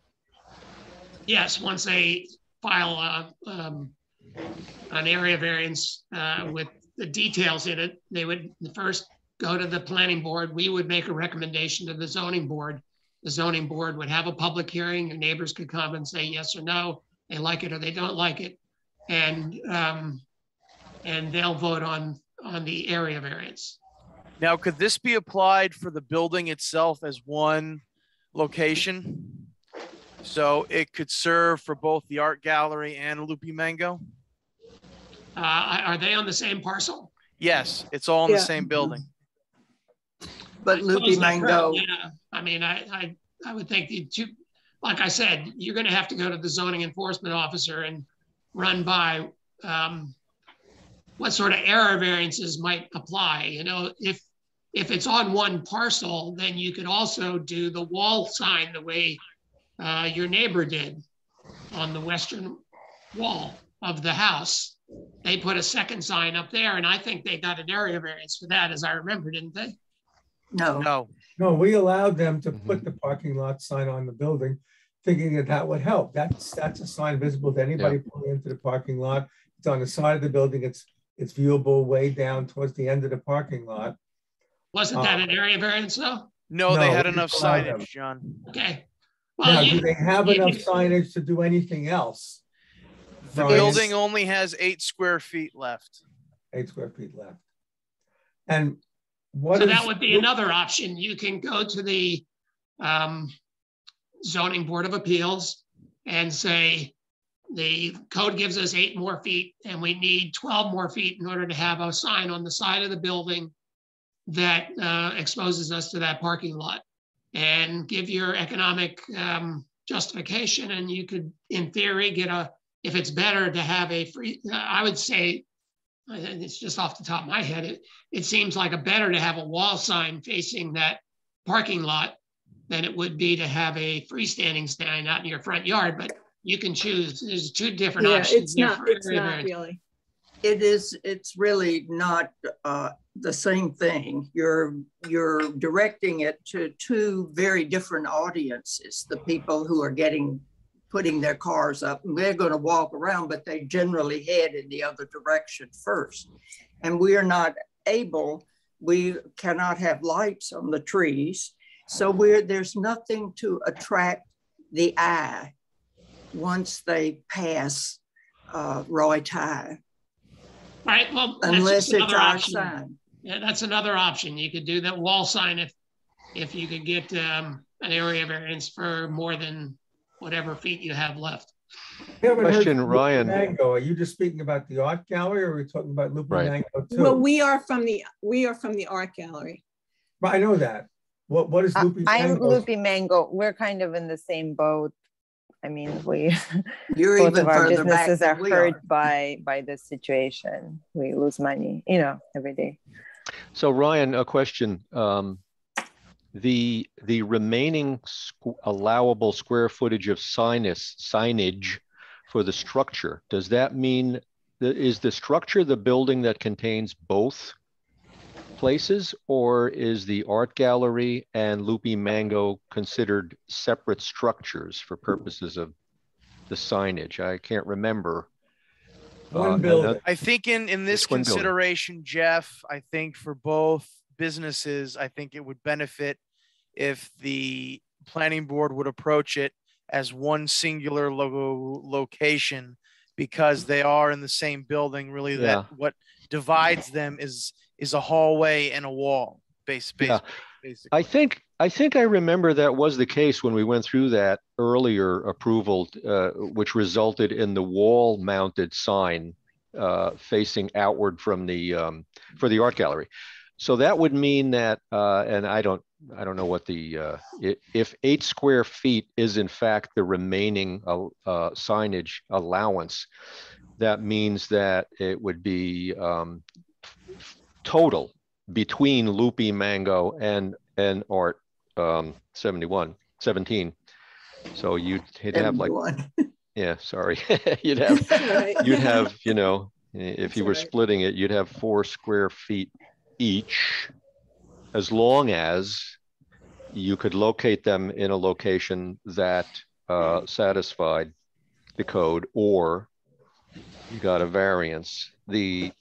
C: Yes, once they file an area variance with the details in it, they would first go to the planning board. We would make a recommendation to the zoning board. The zoning board would have a public hearing. Your neighbors could come and say yes or no. They like it or they don't like it. And they'll vote on the area variance.
F: Now, could this be applied for the building itself as one location? So it could serve for both the art gallery and Loopy Mango?
C: Are they on the same parcel?
F: Yes, it's all in the same building.
J: But Loopy Mango.
C: Yeah, I mean, I would think the two, like I said, you're going to have to go to the zoning enforcement officer and run by what sort of area variances might apply. You know, if it's on one parcel, then you could also do the wall sign the way your neighbor did on the western wall of the house. they put a second sign up there, and I think they got an area variance for that, as I remember, didn't they?
J: No.
A: No, we allowed them to put the parking lot sign on the building, thinking that that would help. That's a sign visible to anybody pulling into the parking lot. It's on the side of the building. It's viewable way down towards the end of the parking lot.
C: Wasn't that an area variance though?
F: No, they had enough signage, John.
C: Okay. Well,
A: now, do they have enough signage to do anything else?
F: The building only has 8 square feet left.
A: 8 square feet left. And what
C: so that would be another option. You can go to the Zoning Board of Appeals and say, the code gives us 8 more feet and we need 12 more feet in order to have a sign on the side of the building that exposes us to that parking lot, and give your economic justification. And you could, in theory, get if it's better to have a free, I would say, it's just off the top of my head, it seems like better to have a wall sign facing that parking lot than it would be to have a freestanding sign out in your front yard. But you can choose. There's 2 different options.
E: It's not really.
J: It's really not the same thing. You're directing it to 2 very different audiences. The people who are putting their cars up, and they're going to walk around, but they generally head in the other direction first. And we cannot have lights on the trees. So there's nothing to attract the eye once they pass Roy Ty.
C: All right, well,
J: unless it's our
C: option.
J: Sign.
C: Yeah, that's another option. You could do that wall sign if you could get an area variance for more than whatever feet you have left.
H: Question, Ryan.
A: Mango. Are you just speaking about the art gallery, or are we talking about Loopy Mango too?
E: Well, we are from the art gallery.
A: But I know that. What is Loopy Mango?
K: I'm Loopy Mango. We're kind of in the same boat. I mean,
J: You're
K: both
J: even
K: of our
J: further
K: businesses
J: back
K: are
J: than
K: hurt by this situation. We lose money, every day.
H: So Ryan, a question. The remaining allowable square footage of signage for the structure, does that mean is the structure the building that contains both places, or is the art gallery and Loopy Mango considered separate structures for purposes of the signage? I can't remember.
A: One building.
F: I think in this consideration, Jeff, I think for both businesses, I think it would benefit if the planning board would approach it as one singular location, because they are in the same building. Really, that what divides them is a hallway and a wall. Basically.
H: I think I remember that was the case when we went through that earlier approval, which resulted in the wall-mounted sign facing outward from the for the art gallery. So that would mean that, and I don't know what the if 8 square feet is in fact the remaining signage allowance, that means that it would be total between Loopy Mango and Art 17. So you'd have like, yeah, sorry, you'd have if you were splitting it, you'd have 4 square feet each, as long as you could locate them in a location that satisfied the code, or you got a variance. The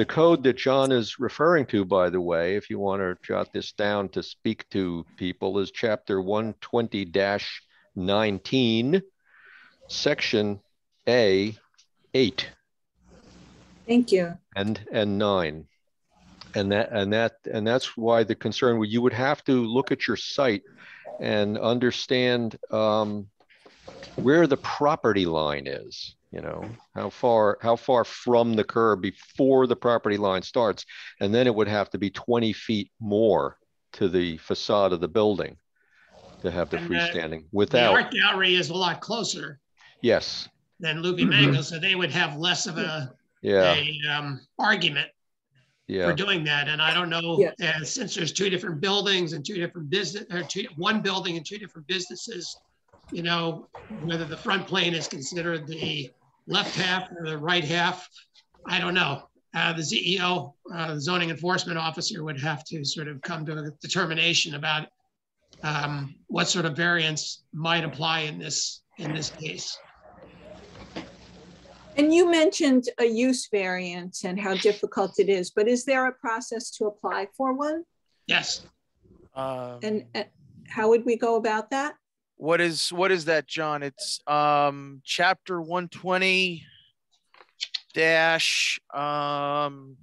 H: code that John is referring to, by the way, if you want to jot this down to speak to people, is chapter 120-19, section A8.
E: Thank you.
H: And 9. And that's why the concern, where you would have to look at your site and understand where the property line is. How far from the curb before the property line starts, and then it would have to be 20 feet more to the facade of the building to have the freestanding. Without
C: the art gallery is a lot closer.
H: Yes.
C: Than Loopy Mango, so they would have less of a argument for doing that. And I don't know, since there's 2 different buildings and 2 different one building and 2 different businesses, whether the front plane is considered the left half or the right half. I don't know. The CEO, the zoning enforcement officer, would have to sort of come to a determination about what sort of variance might apply in this case.
E: And you mentioned a use variance and how difficult it is, but is there a process to apply for one?
C: Yes.
E: And how would we go about that?
F: What is that, John? It's chapter 120 dash
E: 19.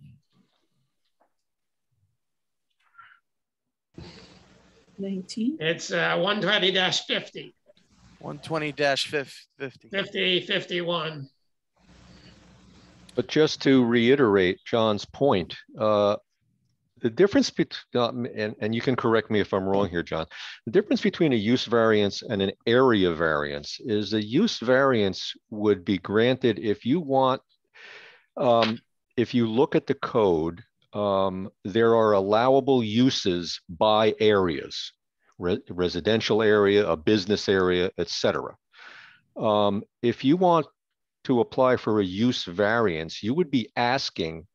C: It's 120-50.
F: 120-50.
C: 51.
H: But just to reiterate John's point, the difference between, and you can correct me if I'm wrong here, John, the difference between a use variance and an area variance is a use variance would be granted if you want, if you look at the code, there are allowable uses by areas, residential area, a business area, etc. If you want to apply for a use variance, you would be asking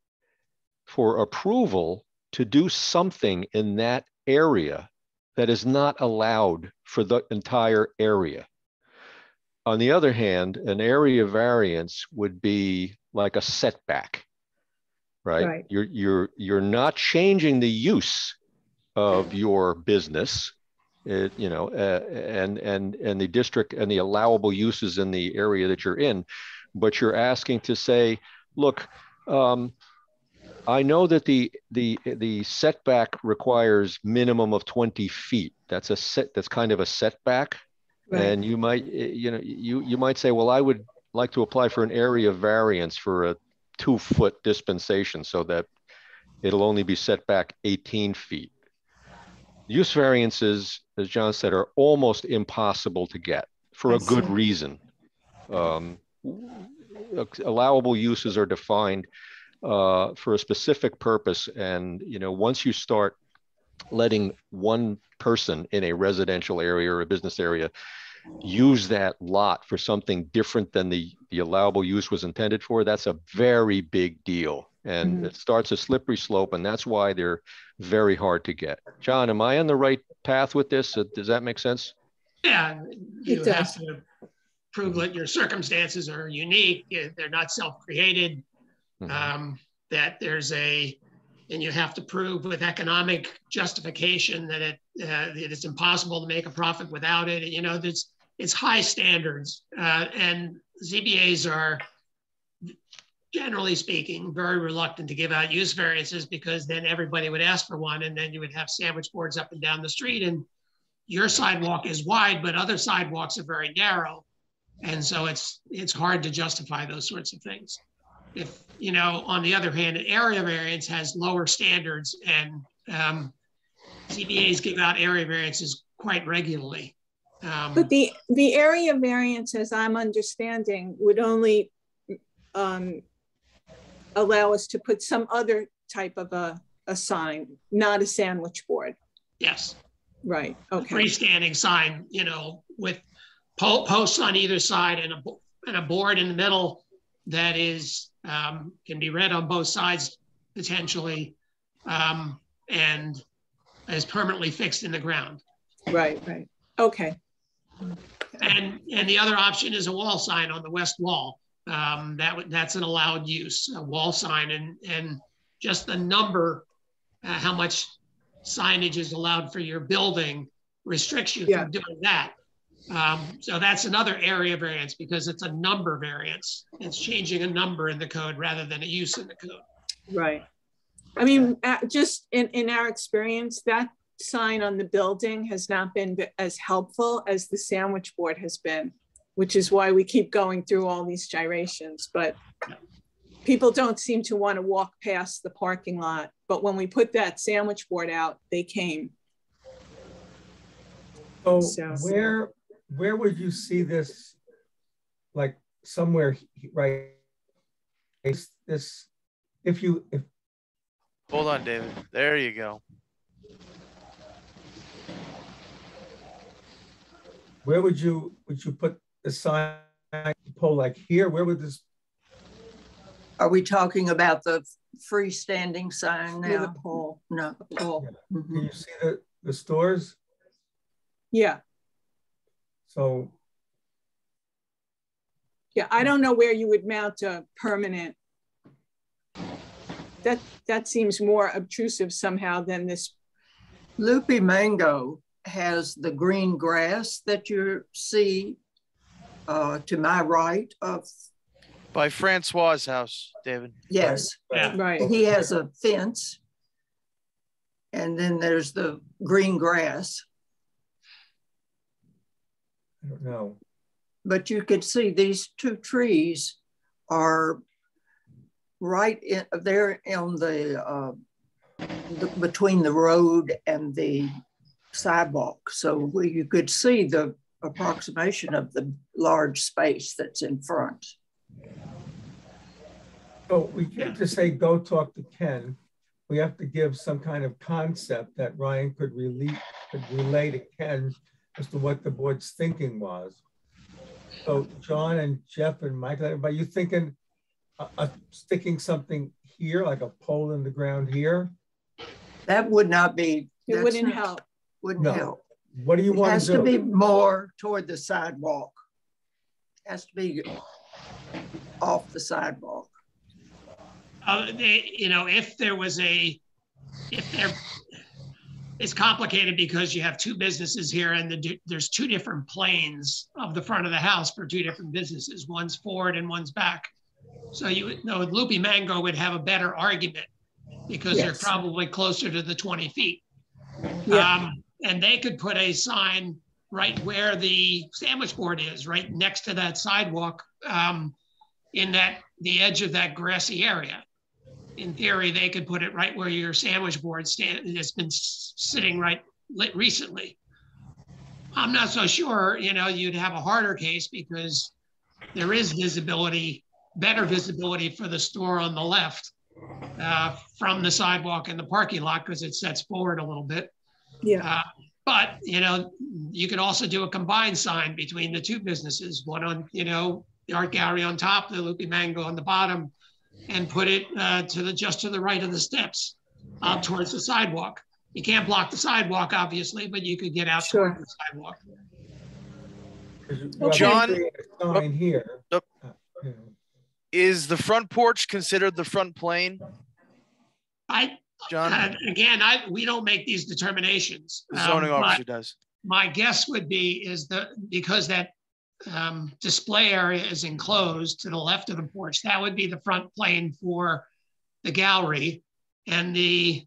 H: for approval to do something in that area that is not allowed for the entire area. On the other hand, an area variance would be like a setback, right? You're not changing the use of your business, and the district and the allowable uses in the area that you're in, but you're asking to say, look, I know that the setback requires minimum of 20 feet. That's kind of a setback. Right. And you might, you might say, well, I would like to apply for an area variance for a 2-foot dispensation so that it'll only be set back 18 feet. Use variances, as John said, are almost impossible to get for a good reason. Allowable uses are defined for a specific purpose, and once you start letting one person in a residential area or a business area use that lot for something different than the allowable use was intended for, that's a very big deal, and it starts a slippery slope, and that's why they're very hard to get. John, am I on the right path with this? Does that make sense?
C: Yeah, you have to prove that your circumstances are unique, they're not self-created, that there's and you have to prove with economic justification that it's impossible to make a profit without it. It's high standards, and ZBAs are, generally speaking, very reluctant to give out use variances because then everybody would ask for one, and then you would have sandwich boards up and down the street, and your sidewalk is wide, but other sidewalks are very narrow. And so it's hard to justify those sorts of things. If, on the other hand, an area variance has lower standards, and ZBAs give out area variances quite regularly.
E: But the area variance, as I'm understanding, would only allow us to put some other type of a sign, not a sandwich board.
C: Yes.
E: Right. Okay.
C: Freestanding sign, with posts on either side and a board in the middle that is can be read on both sides potentially, and is permanently fixed in the ground.
E: Right. Okay.
C: And the other option is a wall sign on the west wall. That's an allowed use, a wall sign, and just the number, how much signage is allowed for your building restricts you from doing that. So that's another area variance because it's a number variance. It's changing a number in the code rather than a use in the code.
E: Right. I mean, just in our experience, that sign on the building has not been as helpful as the sandwich board has been, which is why we keep going through all these gyrations. But people don't seem to want to walk past the parking lot. But when we put that sandwich board out, they came.
A: So where would you see this, like somewhere, right? This, if
F: hold on, David. There you go.
A: Where would you put the sign pole like here? Where would this?
J: Are we talking about the freestanding sign now?
E: The pole.
J: No, the pole.
A: Yeah. Can you see the stores?
E: Yeah.
A: So.
E: Yeah, I don't know where you would mount a permanent. That seems more obtrusive somehow than this.
J: Loopy Mango has the green grass that you see to my right of.
F: By Francois' house, David.
J: Yes,
E: Right.
J: He has a fence, and then there's the green grass.
A: I don't know.
J: But you could see these two trees are right in there on the between the road and the sidewalk. So you could see the approximation of the large space that's in front.
A: So we can't just say, go talk to Ken. We have to give some kind of concept that Ryan could relay to Ken as to what the board's thinking was. So John and Jeff and Michael, are you thinking sticking something here, like a pole in the ground here?
J: That would not be.
E: It wouldn't help.
J: Wouldn't help.
A: What do you want to do?
J: It has to be more toward the sidewalk. It has to be off the sidewalk.
C: If it's complicated because you have two businesses here and there's two different planes of the front of the house for two different businesses. One's forward and one's back. So Loopy Mango would have a better argument because they're probably closer to the 20 feet.
E: Yeah.
C: And they could put a sign right where the sandwich board is, right next to that sidewalk, in the edge of that grassy area. In theory, they could put it right where your sandwich board has been sitting recently. I'm not so sure, you'd have a harder case because there is better visibility for the store on the left from the sidewalk and the parking lot because it sets forward a little bit.
E: Yeah.
C: But, you could also do a combined sign between the two businesses, one on, the art gallery on top, the Loopy Mango on the bottom, and put it just to the right of the steps towards the sidewalk. You can't block the sidewalk, obviously, but you could get out toward the sidewalk.
F: John,
A: sign here.
F: Is the front porch considered the front plane? John?
C: We don't make these determinations.
F: The zoning officer does.
C: My guess would be because that display area is enclosed to the left of the porch, that would be the front plane for the gallery, and the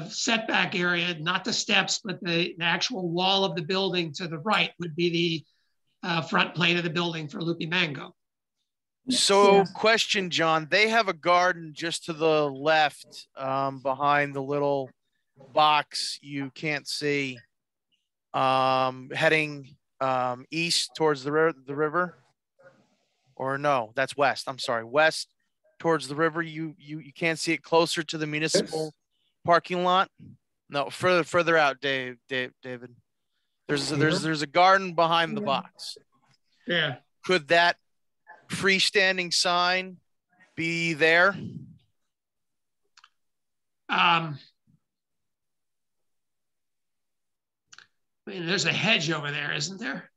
C: setback area, not the steps, but the actual wall of the building to the right would be the front plane of the building for Loopy Mango.
F: So question, John, they have a garden just to the left behind the little box you can't see, heading east towards the river, or no, that's west. I'm sorry, west towards the river. You can't see it closer to the municipal parking lot. No, further out, David. There's a garden behind the box.
C: Yeah.
F: Could that freestanding sign be there?
C: There's a hedge over there, isn't there?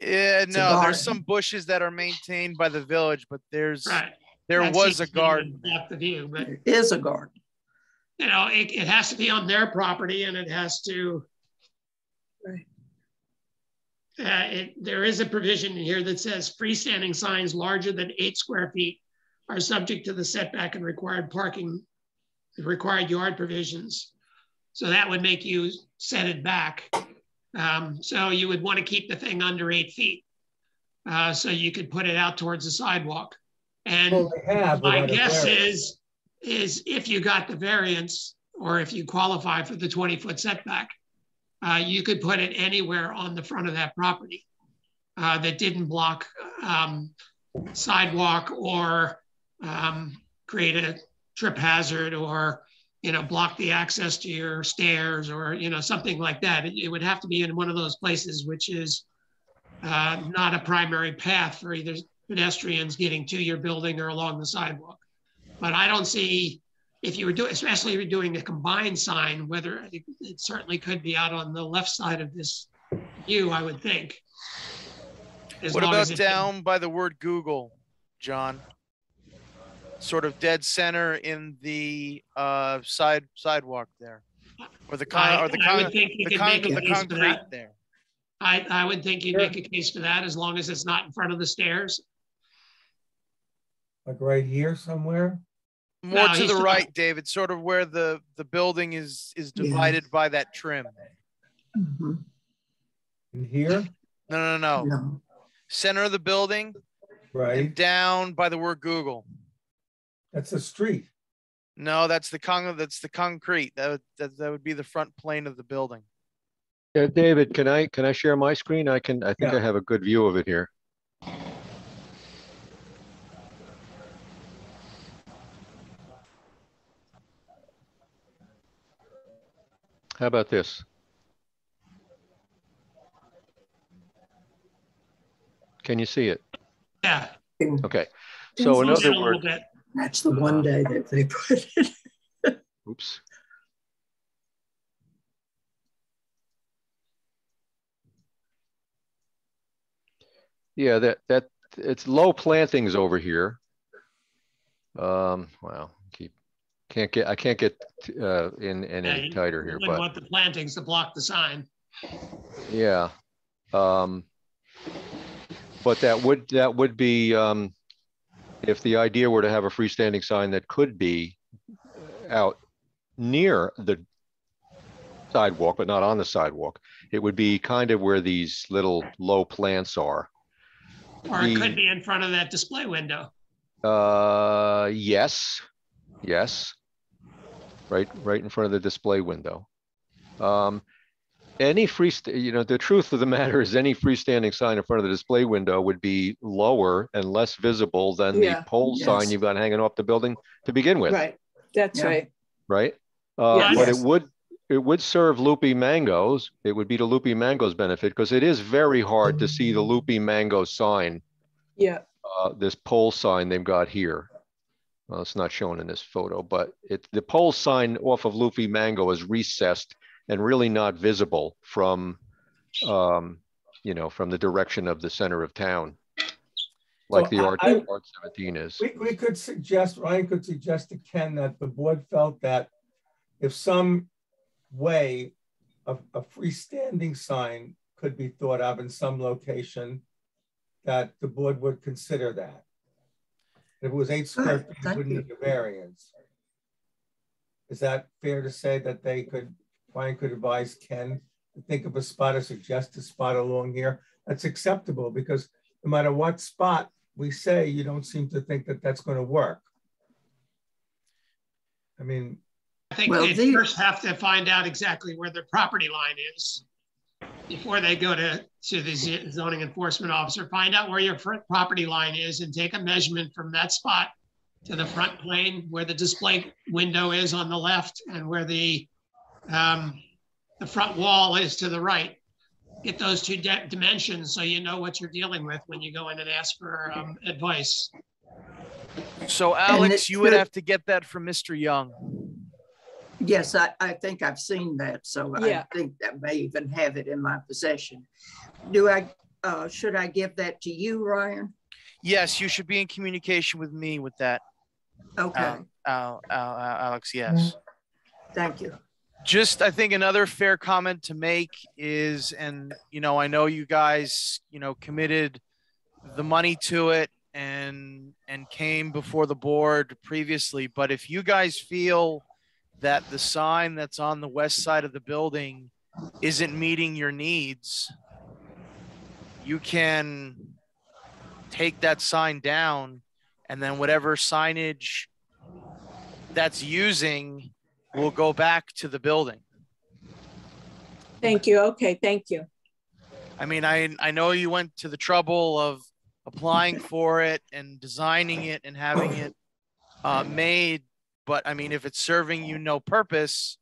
F: Yeah, no, there's some bushes that are maintained by the village, but there was a garden.
C: Block the view, but
J: it is a garden.
C: It has to be on their property, and it has to. Right. There is a provision in here that says freestanding signs larger than 8 square feet are subject to the setback and required yard provisions. So that would make you set it back. So you would want to keep the thing under 8 feet. So you could put it out towards the sidewalk. And my guess is if you got the variance, or if you qualify for the 20-foot setback, you could put it anywhere on the front of that property that didn't block sidewalk or create a trip hazard, or block the access to your stairs, or something like that. It would have to be in one of those places which is not a primary path for either pedestrians getting to your building or along the sidewalk. But I don't see, if you were doing, especially if you're doing a combined sign, whether it certainly could be out on the left side of this view, I would think.
F: What about down by the word Google, John? Sort of dead center in the sidewalk there, or the concrete there.
C: I would think you'd make a case for that as long as it's not in front of the stairs.
A: Like right here somewhere?
F: More to the right, David, sort of where the building is divided by that trim.
J: Mm-hmm.
A: In here?
F: No. Center of the building,
A: right?
F: And down by the word Google.
A: That's a street.
F: No, that's the concrete. That would be the front plane of the building.
H: Yeah, David, can I share my screen? I think I have a good view of it here. How about this? Can you see it?
C: Yeah.
H: Okay. So in other words,
J: that's the one day that they put it.
H: Oops. Yeah, that it's low plantings over here. Wow, I can't get in any tighter here, but
C: want the plantings to block the sign.
H: Yeah, but that would be if the idea were to have a freestanding sign that could be out near the sidewalk, but not on the sidewalk. It would be kind of where these little low plants are.
C: Or it could be in front of that display window.
H: Yes. Right in front of the display window. Any the truth of the matter is any freestanding sign in front of the display window would be lower and less visible than the pole sign you've got hanging off the building to begin with.
E: Right. That's right.
H: Right. But it would serve Loopy Mangoes. It would be to Loopy Mango's benefit because it is very hard to see the Loopy Mango sign.
E: Yeah.
H: This pole sign they've got here. Well, it's not shown in this photo, but the pole sign off of Loopy Mango is recessed and really not visible from, from the direction of the center of town, like so the Art 17 is.
A: We could suggest, Ryan could suggest to Ken that the board felt that if some way a freestanding sign could be thought of in some location, that the board would consider that. If it was 8 square feet, it wouldn't need a variance. Is that fair to say that Ryan could advise Ken to think of a spot or suggest a spot along here that's acceptable? Because no matter what spot we say, you don't seem to think that that's going to work. I mean,
C: I think they first have to find out exactly where their property line is before they go to the zoning enforcement officer. Find out where your property line is and take a measurement from that spot to the front plane where the display window is on the left and where the front wall is to the right. Get those two dimensions so you know what you're dealing with when you go in and ask for advice.
F: So Alex, you would have to get that from Mr. Young.
J: Yes, I think I've seen that. So I think that may even have it in my possession. Should I give that to you, Ryan?
F: Yes, you should be in communication with me with that.
J: Okay.
F: Alex, yes.
J: Thank you.
F: Just, I think another fair comment to make is, and, I know you guys, committed the money to it and came before the board previously, but if you guys feel that the sign that's on the west side of the building isn't meeting your needs, you can take that sign down, and then whatever signage that's using will go back to the building.
E: Thank you. Okay, thank you.
F: I mean, I know you went to the trouble of applying for it and designing it and having it made, but I mean, if it's serving you no purpose,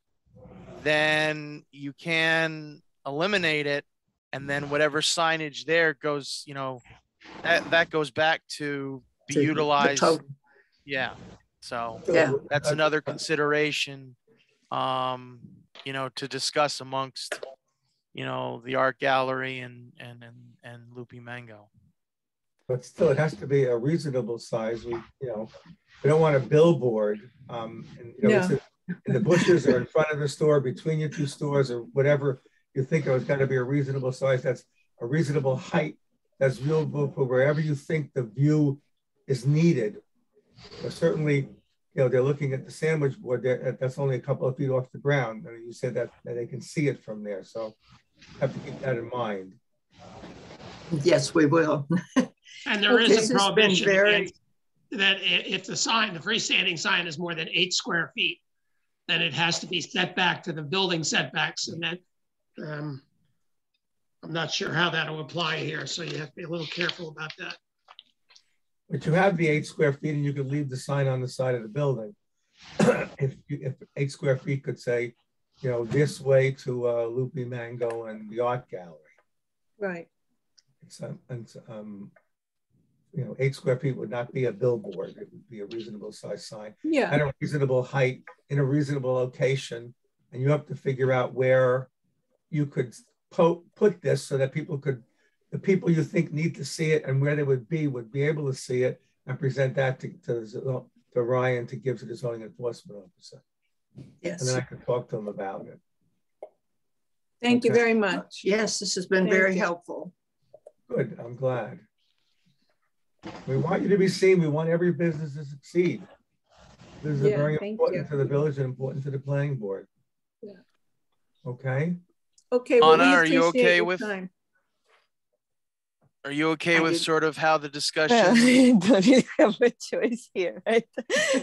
F: then you can eliminate it and then whatever signage there goes, you know, that goes back to be utilized. Yeah. So
J: Yeah.
F: that's another consideration, you know, to discuss amongst, you know, the art gallery and Loopy Mango.
A: But still, it has to be a reasonable size. We don't want a billboard, and it's in the bushes or in front of the store, between your two stores, or whatever you think it's got to be a reasonable size. That's a reasonable height. That's viewable for wherever you think the view is needed. But certainly, they're looking at the sandwich board. That's only a couple of feet off the ground. I mean, you said that they can see it from there. So have to keep that in mind.
J: Yes, we will.
C: And there is a prohibition that if the freestanding sign is more than 8 square feet, then it has to be set back to the building setbacks. And that I'm not sure how that will apply here. So you have to be a little careful about that.
A: But you have the 8 square feet, and you could leave the sign on the side of the building. if 8 square feet could say, this way to Loopy Mango and the art gallery.
E: Right.
A: 8 square feet would not be a billboard. It would be a reasonable size sign.
E: Yeah.
A: At a reasonable height, in a reasonable location. And you have to figure out where you could put this so that the people you think need to see it and where they would be able to see it and present that to Ryan to give to the zoning enforcement officer.
J: Yes.
A: And then I could talk to him about it.
E: Thank you very much.
J: Yes, this has been very helpful.
A: Good, I'm glad. We want you to be seen. We want every business to succeed. This is very important to the village and important to the planning board.
E: Yeah.
A: Okay.
E: Okay.
F: Anna, are you okay with? Are you okay with sort of how the discussion?
K: Well, I don't really have a choice here, right?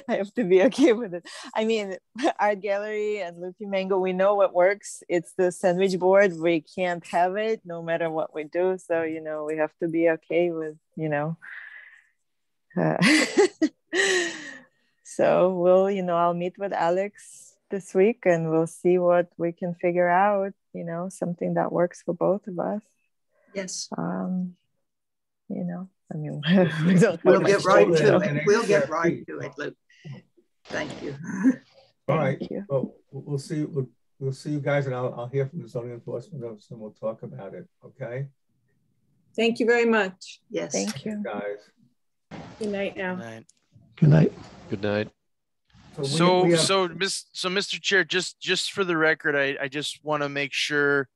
K: I have to be okay with it. I mean, art gallery and Loopy Mango, we know what works. It's the sandwich board. We can't have it no matter what we do. So, we have to be okay with, So we'll, I'll meet with Alex this week and we'll see what we can figure out, something that works for both of us.
J: Yes.
K: I mean,
J: we'll get right to it. We'll get right to it, Luke. Thank you.
A: All right. Well, we'll see. We'll see you guys, and I'll hear from the zoning enforcement officer, and we'll talk about it. Okay.
E: Thank you very much.
J: Yes.
K: Thank you,
A: guys.
E: Good night now.
B: Good night.
H: Good night.
F: So, Mr. Chair, just for the record, I just want to make sure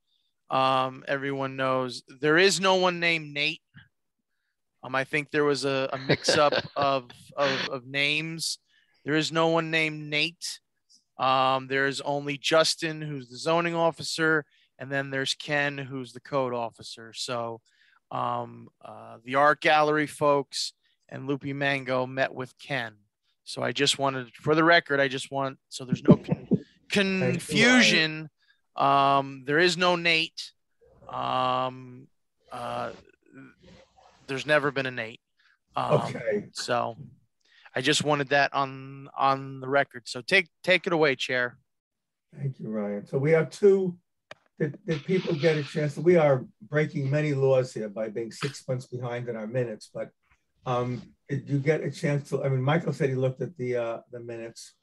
F: everyone knows there is no one named Nate. I think there was a mix-up of names. There is no one named Nate. There's only Justin, who's the zoning officer, and then there's Ken, who's the code officer. So the art gallery folks and Loopy Mango met with Ken. So I just wanted, for the record, so there's no confusion. There is no Nate. There's never been a Nate.
A: Okay.
F: So I just wanted that on the record. So take it away, Chair.
A: Thank you, Ryan. So we have two, did people get a chance? We are breaking many laws here by being 6 months behind in our minutes, but did you get a chance to, Michael said he looked at the minutes,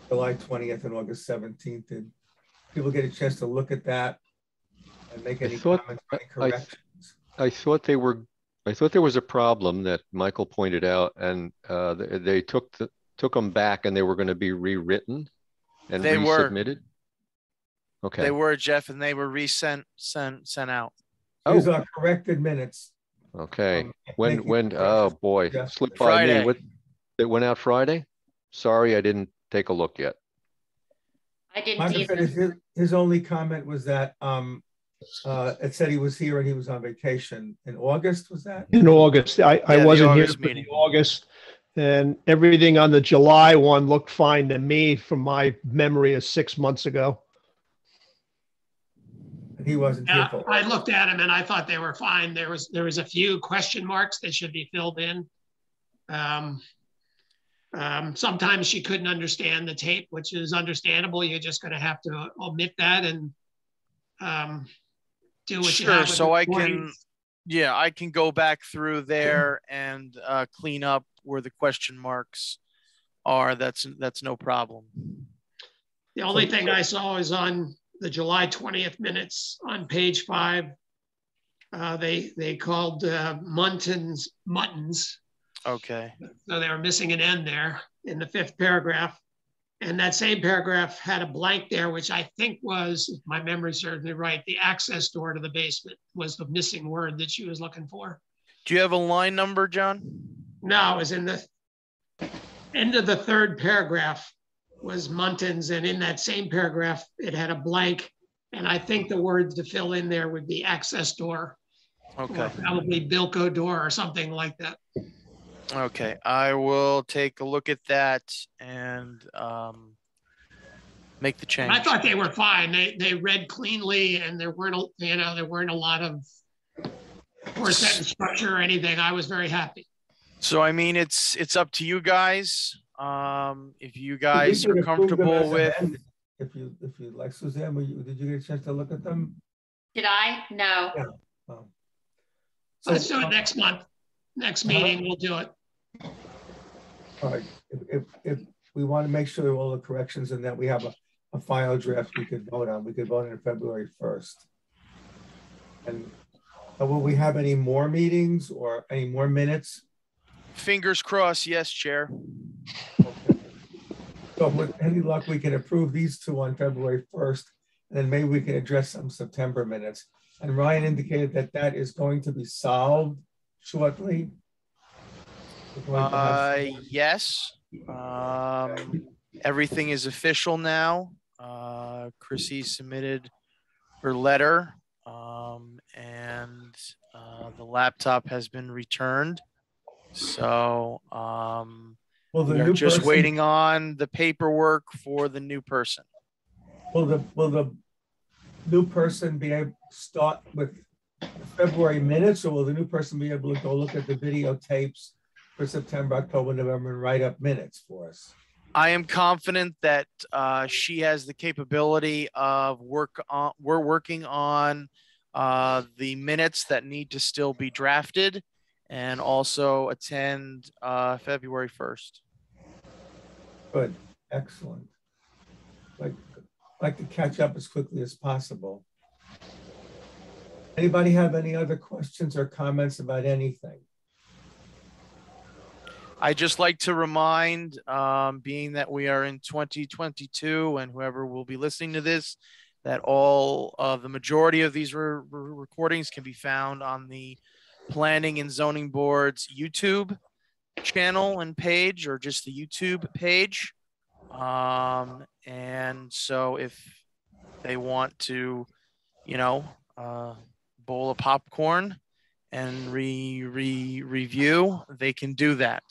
A: July 20th and August 17th. Did people get a chance to look at that and make any comments, any corrections?
H: I thought there was a problem that Michael pointed out, and they took them back, and they were going to be rewritten and resubmitted. Okay.
F: They were, Jeff, and they were sent out.
A: These are corrected minutes.
H: Okay. When oh boy, slipped by
F: Friday.
H: me. It went out Friday? Sorry, I didn't take a look yet.
D: I didn't
A: Michael said his only comment was that it said he was here and he was on vacation in August. Was that
B: in August? I wasn't here for the August, and everything on the July one looked fine to me from my memory of 6 months ago.
A: And he wasn't here.
C: I looked at them and I thought they were fine. There was a few question marks that should be filled in. Sometimes she couldn't understand the tape, which is understandable. You're just going to have to omit that and do what you
F: Sure.
C: have with
F: So I
C: recording.
F: I can go back through there and clean up where the question marks are. That's no problem.
C: The only thing I saw is on the July 20th minutes on page 5. They called muttons muttons.
F: Okay.
C: So they were missing an N there in the 5th paragraph. And that same paragraph had a blank there, which I think was, if my memory serves me right, the access door to the basement was the missing word that she was looking for.
F: Do you have a line number, John?
C: No, it was in the end of the 3rd paragraph was muntins. And in that same paragraph, it had a blank. And I think the words to fill in there would be access door.
F: Okay.
C: Or probably Bilko door or something like that.
F: Okay, I will take a look at that and make the change.
C: I thought they were fine. They read cleanly, and there weren't a lot of poor sentence structure or anything. I was very happy.
F: So I mean, it's up to you guys. If you guys are comfortable with.
A: If you like, Suzanne, did you get a chance to look at them?
D: Did I? No.
A: Yeah. So,
C: let's do it next month. Next meeting, we'll do it.
A: All right. If we want to make sure all the corrections and that we have a final draft we could vote on, we could vote on February 1st. And will we have any more meetings or any more minutes?
F: Fingers crossed, yes, Chair.
A: Okay. So with any luck, we can approve these 2 on February 1st, and then maybe we can address some September minutes. And Ryan indicated that that is going to be solved shortly.
F: Yes. Everything is official now. Chrissy submitted her letter, and the laptop has been returned. So we're just waiting on the paperwork for the new person.
A: Will the new person be able to start with February minutes, or will the new person be able to go look at the videotapes for September, October, November, and write up minutes for us?
F: I am confident that she has the capability of we're working on the minutes that need to still be drafted, and also attend February 1st.
A: Good, excellent. Like to catch up as quickly as possible. Anybody have any other questions or comments about anything?
F: I just like to remind, being that we are in 2022 and whoever will be listening to this, that all the majority of these recordings can be found on the Planning and Zoning Board's YouTube channel and page, or just the YouTube page. And so if they want to, bowl of popcorn and review, they can do that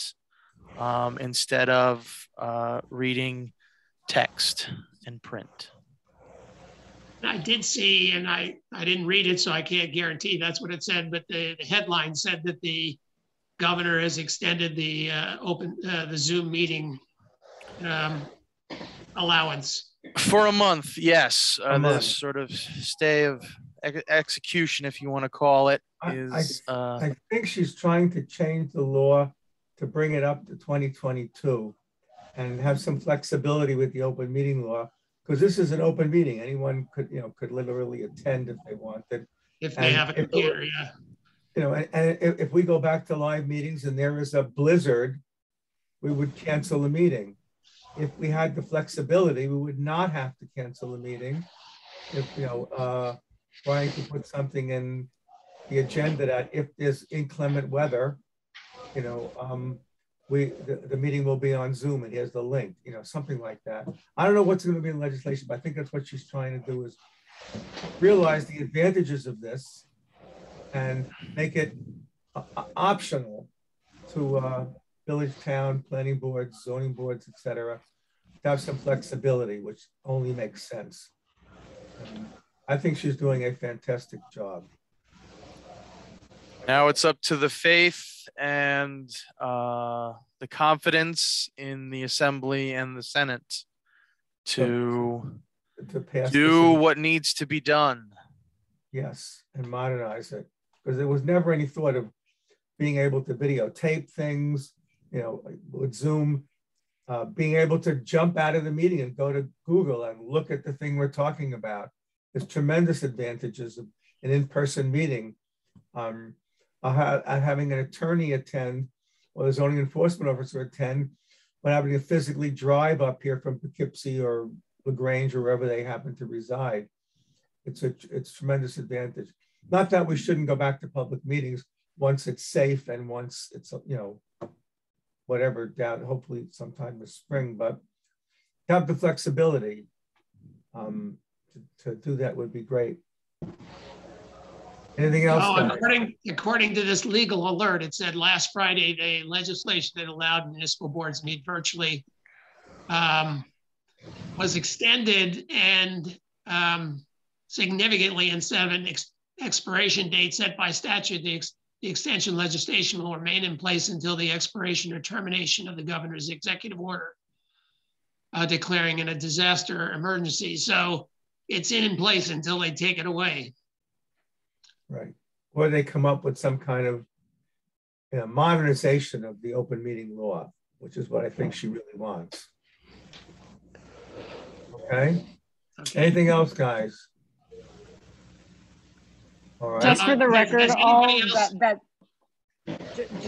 F: instead of reading text and print.
C: I did see, and I didn't read it, so I can't guarantee that's what it said, but the headline said that the governor has extended the the Zoom meeting allowance.
F: For a month, yes. This sort of stay of execution, if you want to call it, is...
A: I think she's trying to change the law to bring it up to 2022 and have some flexibility with the open meeting law, because this is an open meeting. Anyone could literally attend if they wanted.
C: If they have a computer, yeah.
A: And if we go back to live meetings and there is a blizzard, we would cancel the meeting. If we had the flexibility, we would not have to cancel the meeting. If, Brian could put something in the agenda that if there's inclement weather, the meeting will be on Zoom and here's the link, something like that. I don't know what's going to be in legislation, but I think that's what she's trying to do, is realize the advantages of this and make it optional to village, town, planning boards, zoning boards, etc., to have some flexibility, which only makes sense. I think she's doing a fantastic job.
F: Now it's up to the faith and the confidence in the Assembly and the Senate to pass do what needs to be done.
A: yes, and modernize it, because there was never any thought of being able to videotape things, you know, with Zoom, being able to jump out of the meeting and go to Google and look at the thing we're talking about. There's tremendous advantages of an in-person meeting. Having an attorney attend or the zoning enforcement officer attend, but having to physically drive up here from Poughkeepsie or LaGrange or wherever they happen to reside. It's a tremendous advantage. Not that we shouldn't go back to public meetings once it's safe and once it's, you know, whatever down, hopefully sometime this spring, but have the flexibility to do that would be great. Anything else?
C: According to this legal alert, it said last Friday, the legislation that allowed municipal boards to meet virtually was extended and significantly instead of an expiration date set by statute, the extension legislation will remain in place until the expiration or termination of the governor's executive order declaring it a disaster emergency. So it's in place until they take it away.
A: Right. Or they come up with some kind of, you know, modernization of the open meeting law, which is what I think she really wants. Okay. Anything else, guys? All right.
L: Just for the record,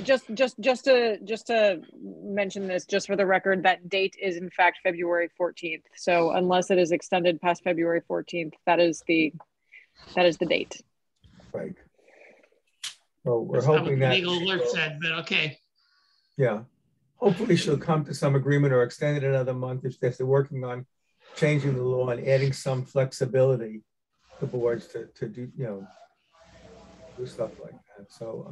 L: just to mention this, just for the record, that date is in fact February 14th. So unless it is extended past February 14th, that is the date.
A: Right. Well, we're hoping that
C: legal alert said, but okay.
A: Yeah. Hopefully she'll come to some agreement or extend it another month if they're working on changing the law and adding some flexibility to boards to do, you know, do stuff like that. So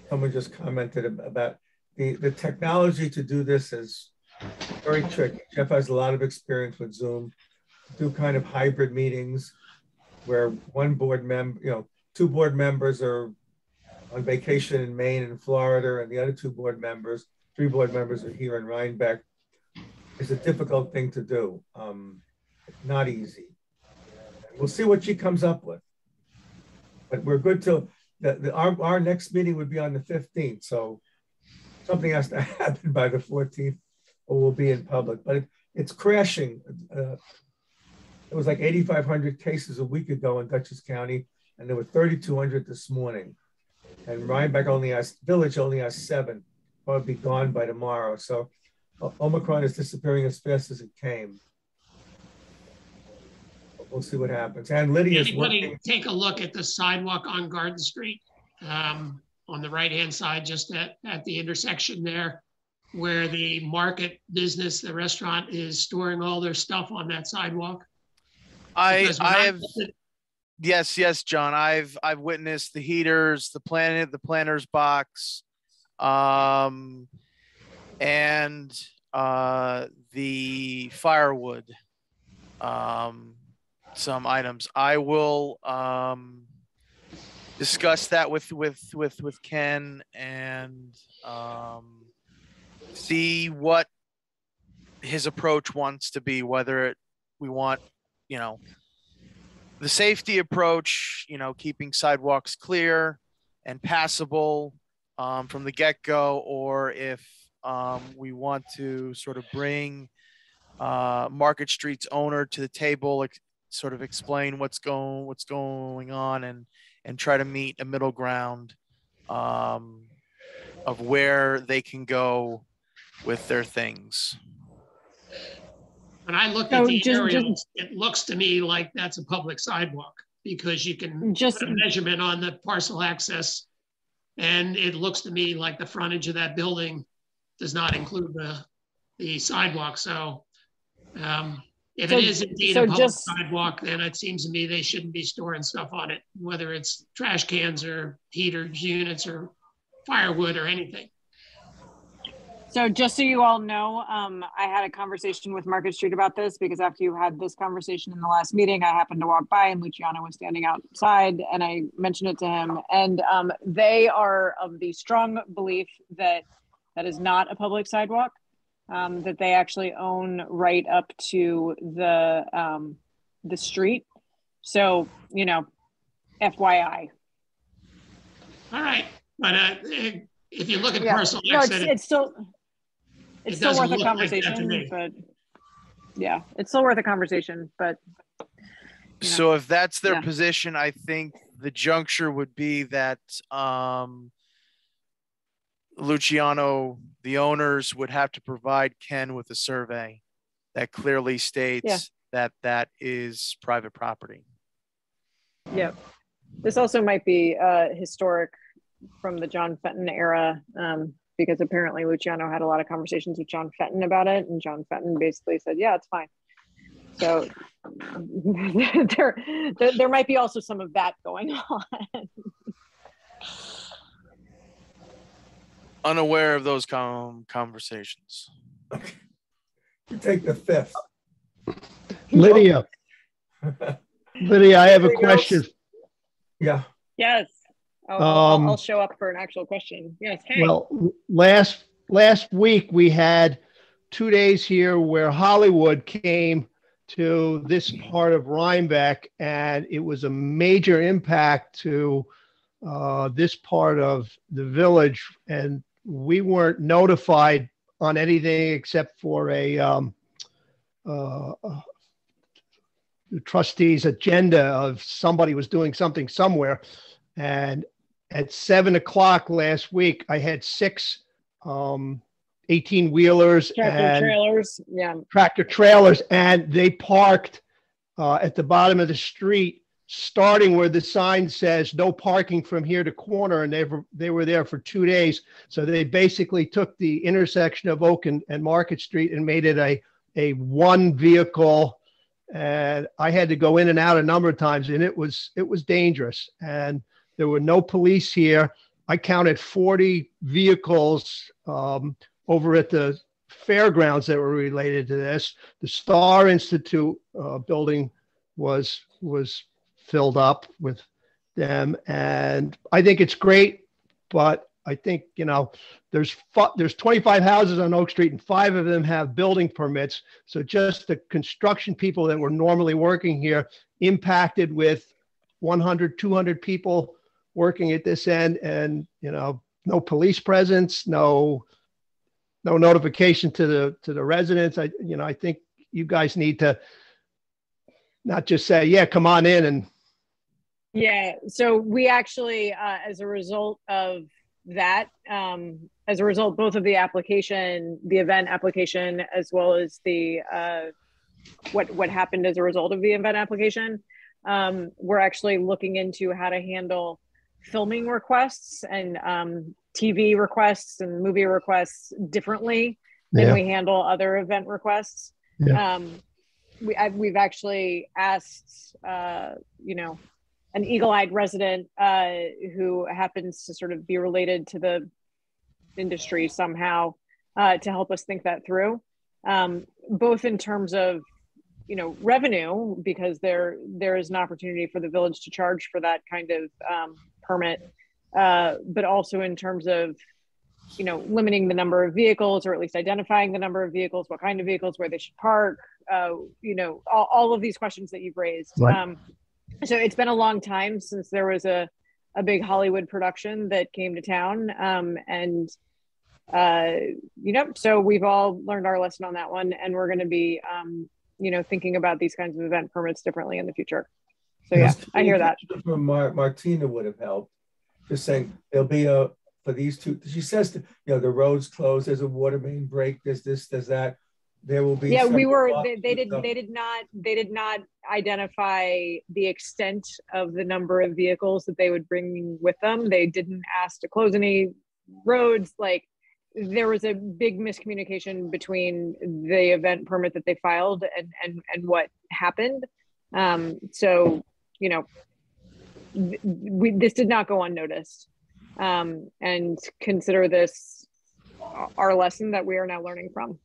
A: someone just commented about the technology to do this is very tricky. Jeff has a lot of experience with Zoom. Do kind of hybrid meetings where one board member, you know, two board members are on vacation in Maine and Florida, and the other three board members are here in Rhinebeck. It's a difficult thing to do. Not easy. We'll see what she comes up with. But we're good till our next meeting would be on the 15th. So something has to happen by the 14th or we'll be in public. But it's crashing. It was like 8,500 cases a week ago in Dutchess County, and there were 3,200 this morning. And Rhinebeck Village only has 7. Probably be gone by tomorrow. So Omicron is disappearing as fast as it came. We'll see what happens. And Lydia's working.
C: Take a look at the sidewalk on Garden Street on the right-hand side, just at the intersection there, where the market business, the restaurant, is storing all their stuff on that sidewalk.
F: Yes, John. I've witnessed the heaters, the planner's box, and the firewood. Some items. I will discuss that with Ken and see what his approach wants to be, whether we want, you know, the safety approach, you know, keeping sidewalks clear and passable from the get-go, or if we want to sort of bring Market Street's owner to the table, sort of explain what's going on and try to meet a middle ground of where they can go with their things.
C: When I looked at the aerial, it looks to me like that's a public sidewalk because you can put a measurement on the parcel access, and it looks to me like the frontage of that building does not include the sidewalk. So if it is indeed a public sidewalk, then it seems to me they shouldn't be storing stuff on it, whether it's trash cans or heaters, units, or firewood or anything.
L: So just so you all know, I had a conversation with Market Street about this because after you had this conversation in the last meeting, I happened to walk by and Luciano was standing outside and I mentioned it to him. And they are of the strong belief that that is not a public sidewalk. that they actually own right up to the street. So, you know, FYI.
C: All right, but if you look at
L: Yeah.
C: parcel
L: No,
C: X,
L: it's still worth a conversation,
C: like
L: but yeah, it's still worth a conversation, but.
F: So if that's their position, I think the juncture would be that Luciano, the owners, would have to provide Ken with a survey that clearly states that that is private property.
L: Yep. This also might be historic from the John Fenton era, because apparently Luciano had a lot of conversations with John Fenton about it, and John Fenton basically said, yeah, it's fine. So there might be also some of that going on.
F: Unaware of those conversations.
A: Okay. You take the fifth.
B: Lydia. Lydia, I have a question.
A: Yeah.
L: Yes. I'll show up for an actual question. Yes. Hey.
B: Well, last week we had 2 days here where Hollywood came to this part of Rhinebeck, and it was a major impact to this part of the village, and we weren't notified on anything except for the trustees' agenda of somebody was doing something somewhere. And at 7 o'clock last week, I had 6 18-wheelers and tractor trailers, and they parked at the bottom of the street, starting where the sign says no parking from here to corner, and they were there for 2 days. So they basically took the intersection of Oak and Market Street and made it a one vehicle, and I had to go in and out a number of times, and it was dangerous, and there were no police here. I counted 40 vehicles over at the fairgrounds that were related to this. The Star Institute building was filled up with them, and I think it's great. But I think, you know, there's 25 houses on Oak Street, and 5 of them have building permits. So just the construction people that were normally working here impacted with 100, 200 people working at this end, and, you know, no police presence, no notification to the residents. I think you guys need to not just say, yeah, come on in. And
L: yeah, so we actually, as a result of that, both of the application, the event application, as well as the what happened as a result of the event application, we're actually looking into how to handle filming requests and TV requests and movie requests differently than we handle other event requests.
B: Yeah.
L: We've actually asked, an eagle-eyed resident who happens to sort of be related to the industry somehow to help us think that through, both in terms of, revenue, because there is an opportunity for the village to charge for that kind of permit, but also in terms of, limiting the number of vehicles, or at least identifying the number of vehicles, what kind of vehicles, where they should park, all of these questions that you've raised.
B: Right.
L: So it's been a long time since there was a big Hollywood production that came to town. So we've all learned our lesson on that one, and we're going to be, thinking about these kinds of event permits differently in the future. So yeah, I hear that.
A: From Martina would have helped. Just saying there'll be for these two. She says, the roads closed. There's a water main break. There's this. There's that. There will be.
L: Yeah, we were. They did not identify the extent of the number of vehicles that they would bring with them. They didn't ask to close any roads. Like, there was a big miscommunication between the event permit that they filed and what happened. So, this did not go unnoticed, and consider this our lesson that we are now learning from.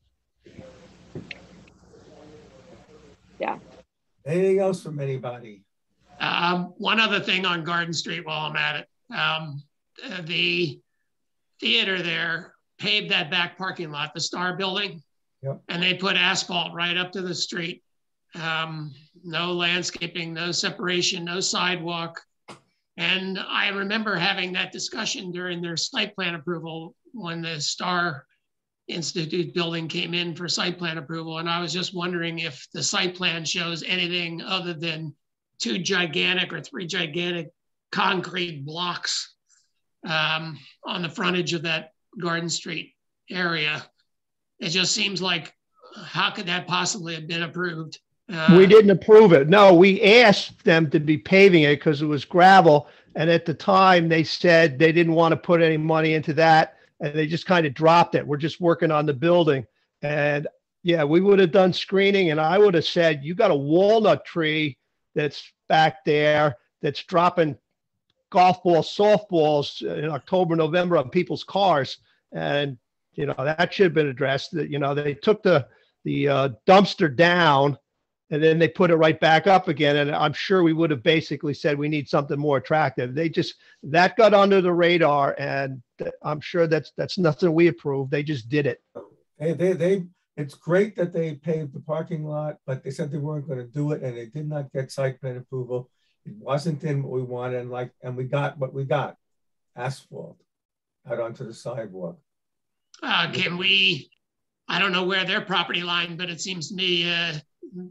L: Yeah.
A: Anything else from anybody?
C: One other thing on Garden Street while I'm at it. The theater there paved that back parking lot, the Star building.
A: Yep.
C: And they put asphalt right up to the street. No landscaping, no separation, no sidewalk. And I remember having that discussion during their site plan approval when the Star Institute building came in for site plan approval. And I was just wondering if the site plan shows anything other than 2 gigantic or 3 gigantic concrete blocks on the frontage of that Garden Street area. It just seems like, how could that possibly have been approved?
B: We didn't approve it. No, we asked them to be paving it because it was gravel. And at the time they said they didn't want to put any money into that. And they just kind of dropped it. We're just working on the building. And yeah, we would have done screening, and I would have said, you got a walnut tree that's back there that's dropping golf balls, softballs in October, November on people's cars. And, you know, that should have been addressed. That, you know, they took the dumpster down and then they put it right back up again. And I'm sure we would have basically said we need something more attractive. That got under the radar, and I'm sure that's nothing we approved. They just did it.
A: It's great that they paved the parking lot, but they said they weren't going to do it, and they did not get site plan approval. It wasn't in what we wanted, and we got what we got: asphalt out onto the sidewalk.
C: Can we? I don't know where their property line, but it seems to me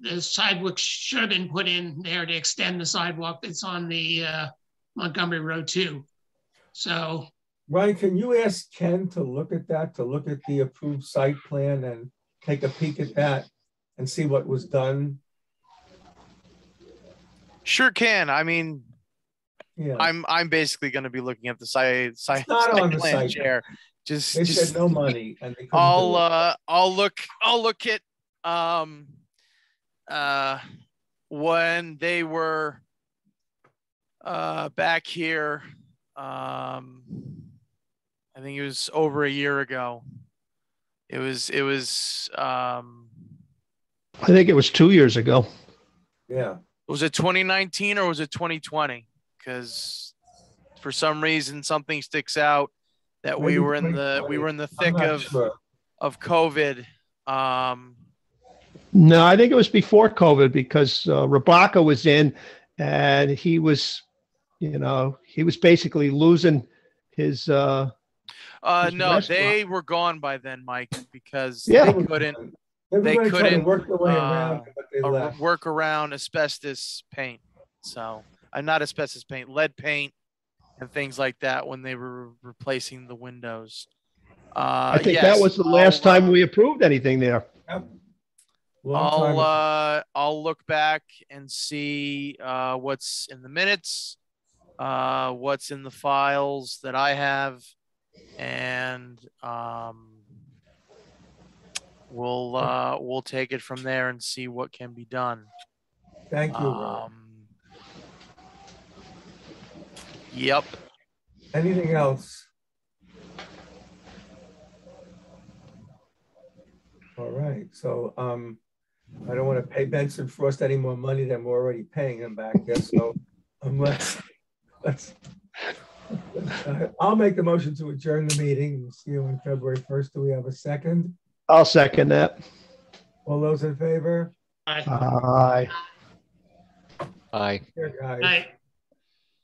C: the sidewalk should have been put in there to extend the sidewalk that's on the Montgomery Road too. So,
A: Ryan, can you ask Ken to look at that, to look at the approved site plan and take a peek at that and see what was done?
F: Sure can. I mean,
A: yeah,
F: I'm basically going to be looking at the site
A: not on the
F: plan
A: site.
F: chair.
A: They said no money, and they
F: I'll look at when they were back here. I think it was over a year ago. It was I
B: think it was 2 years ago.
A: Yeah.
F: Was it 2019 or was it 2020? Because for some reason something sticks out that we were in the thick of COVID.
B: No, I think it was before COVID, because Rebecca was in, and he was basically losing his.
F: No,
B: restaurant.
F: They were gone by then, Mike, because
B: Yeah.
F: they couldn't
A: work their way around, but they left.
F: Work around asbestos paint. So not asbestos paint, lead paint, and things like that when they were replacing the windows.
B: I think that was the last time we approved anything there.
A: Yep.
F: I'll look back and see what's in the minutes, what's in the files that I have, and we'll take it from there and see what can be done.
A: Thank you.
F: Yep.
A: Anything else? All right. So I don't want to pay Benson Frost any more money than we're already paying him back there. So let's I'll make the motion to adjourn the meeting. We'll see you on February 1st. Do we have a second?
B: I'll second that.
A: All those in favor?
C: Aye.
B: Aye.
H: Aye.
A: Here, guys.
C: Aye.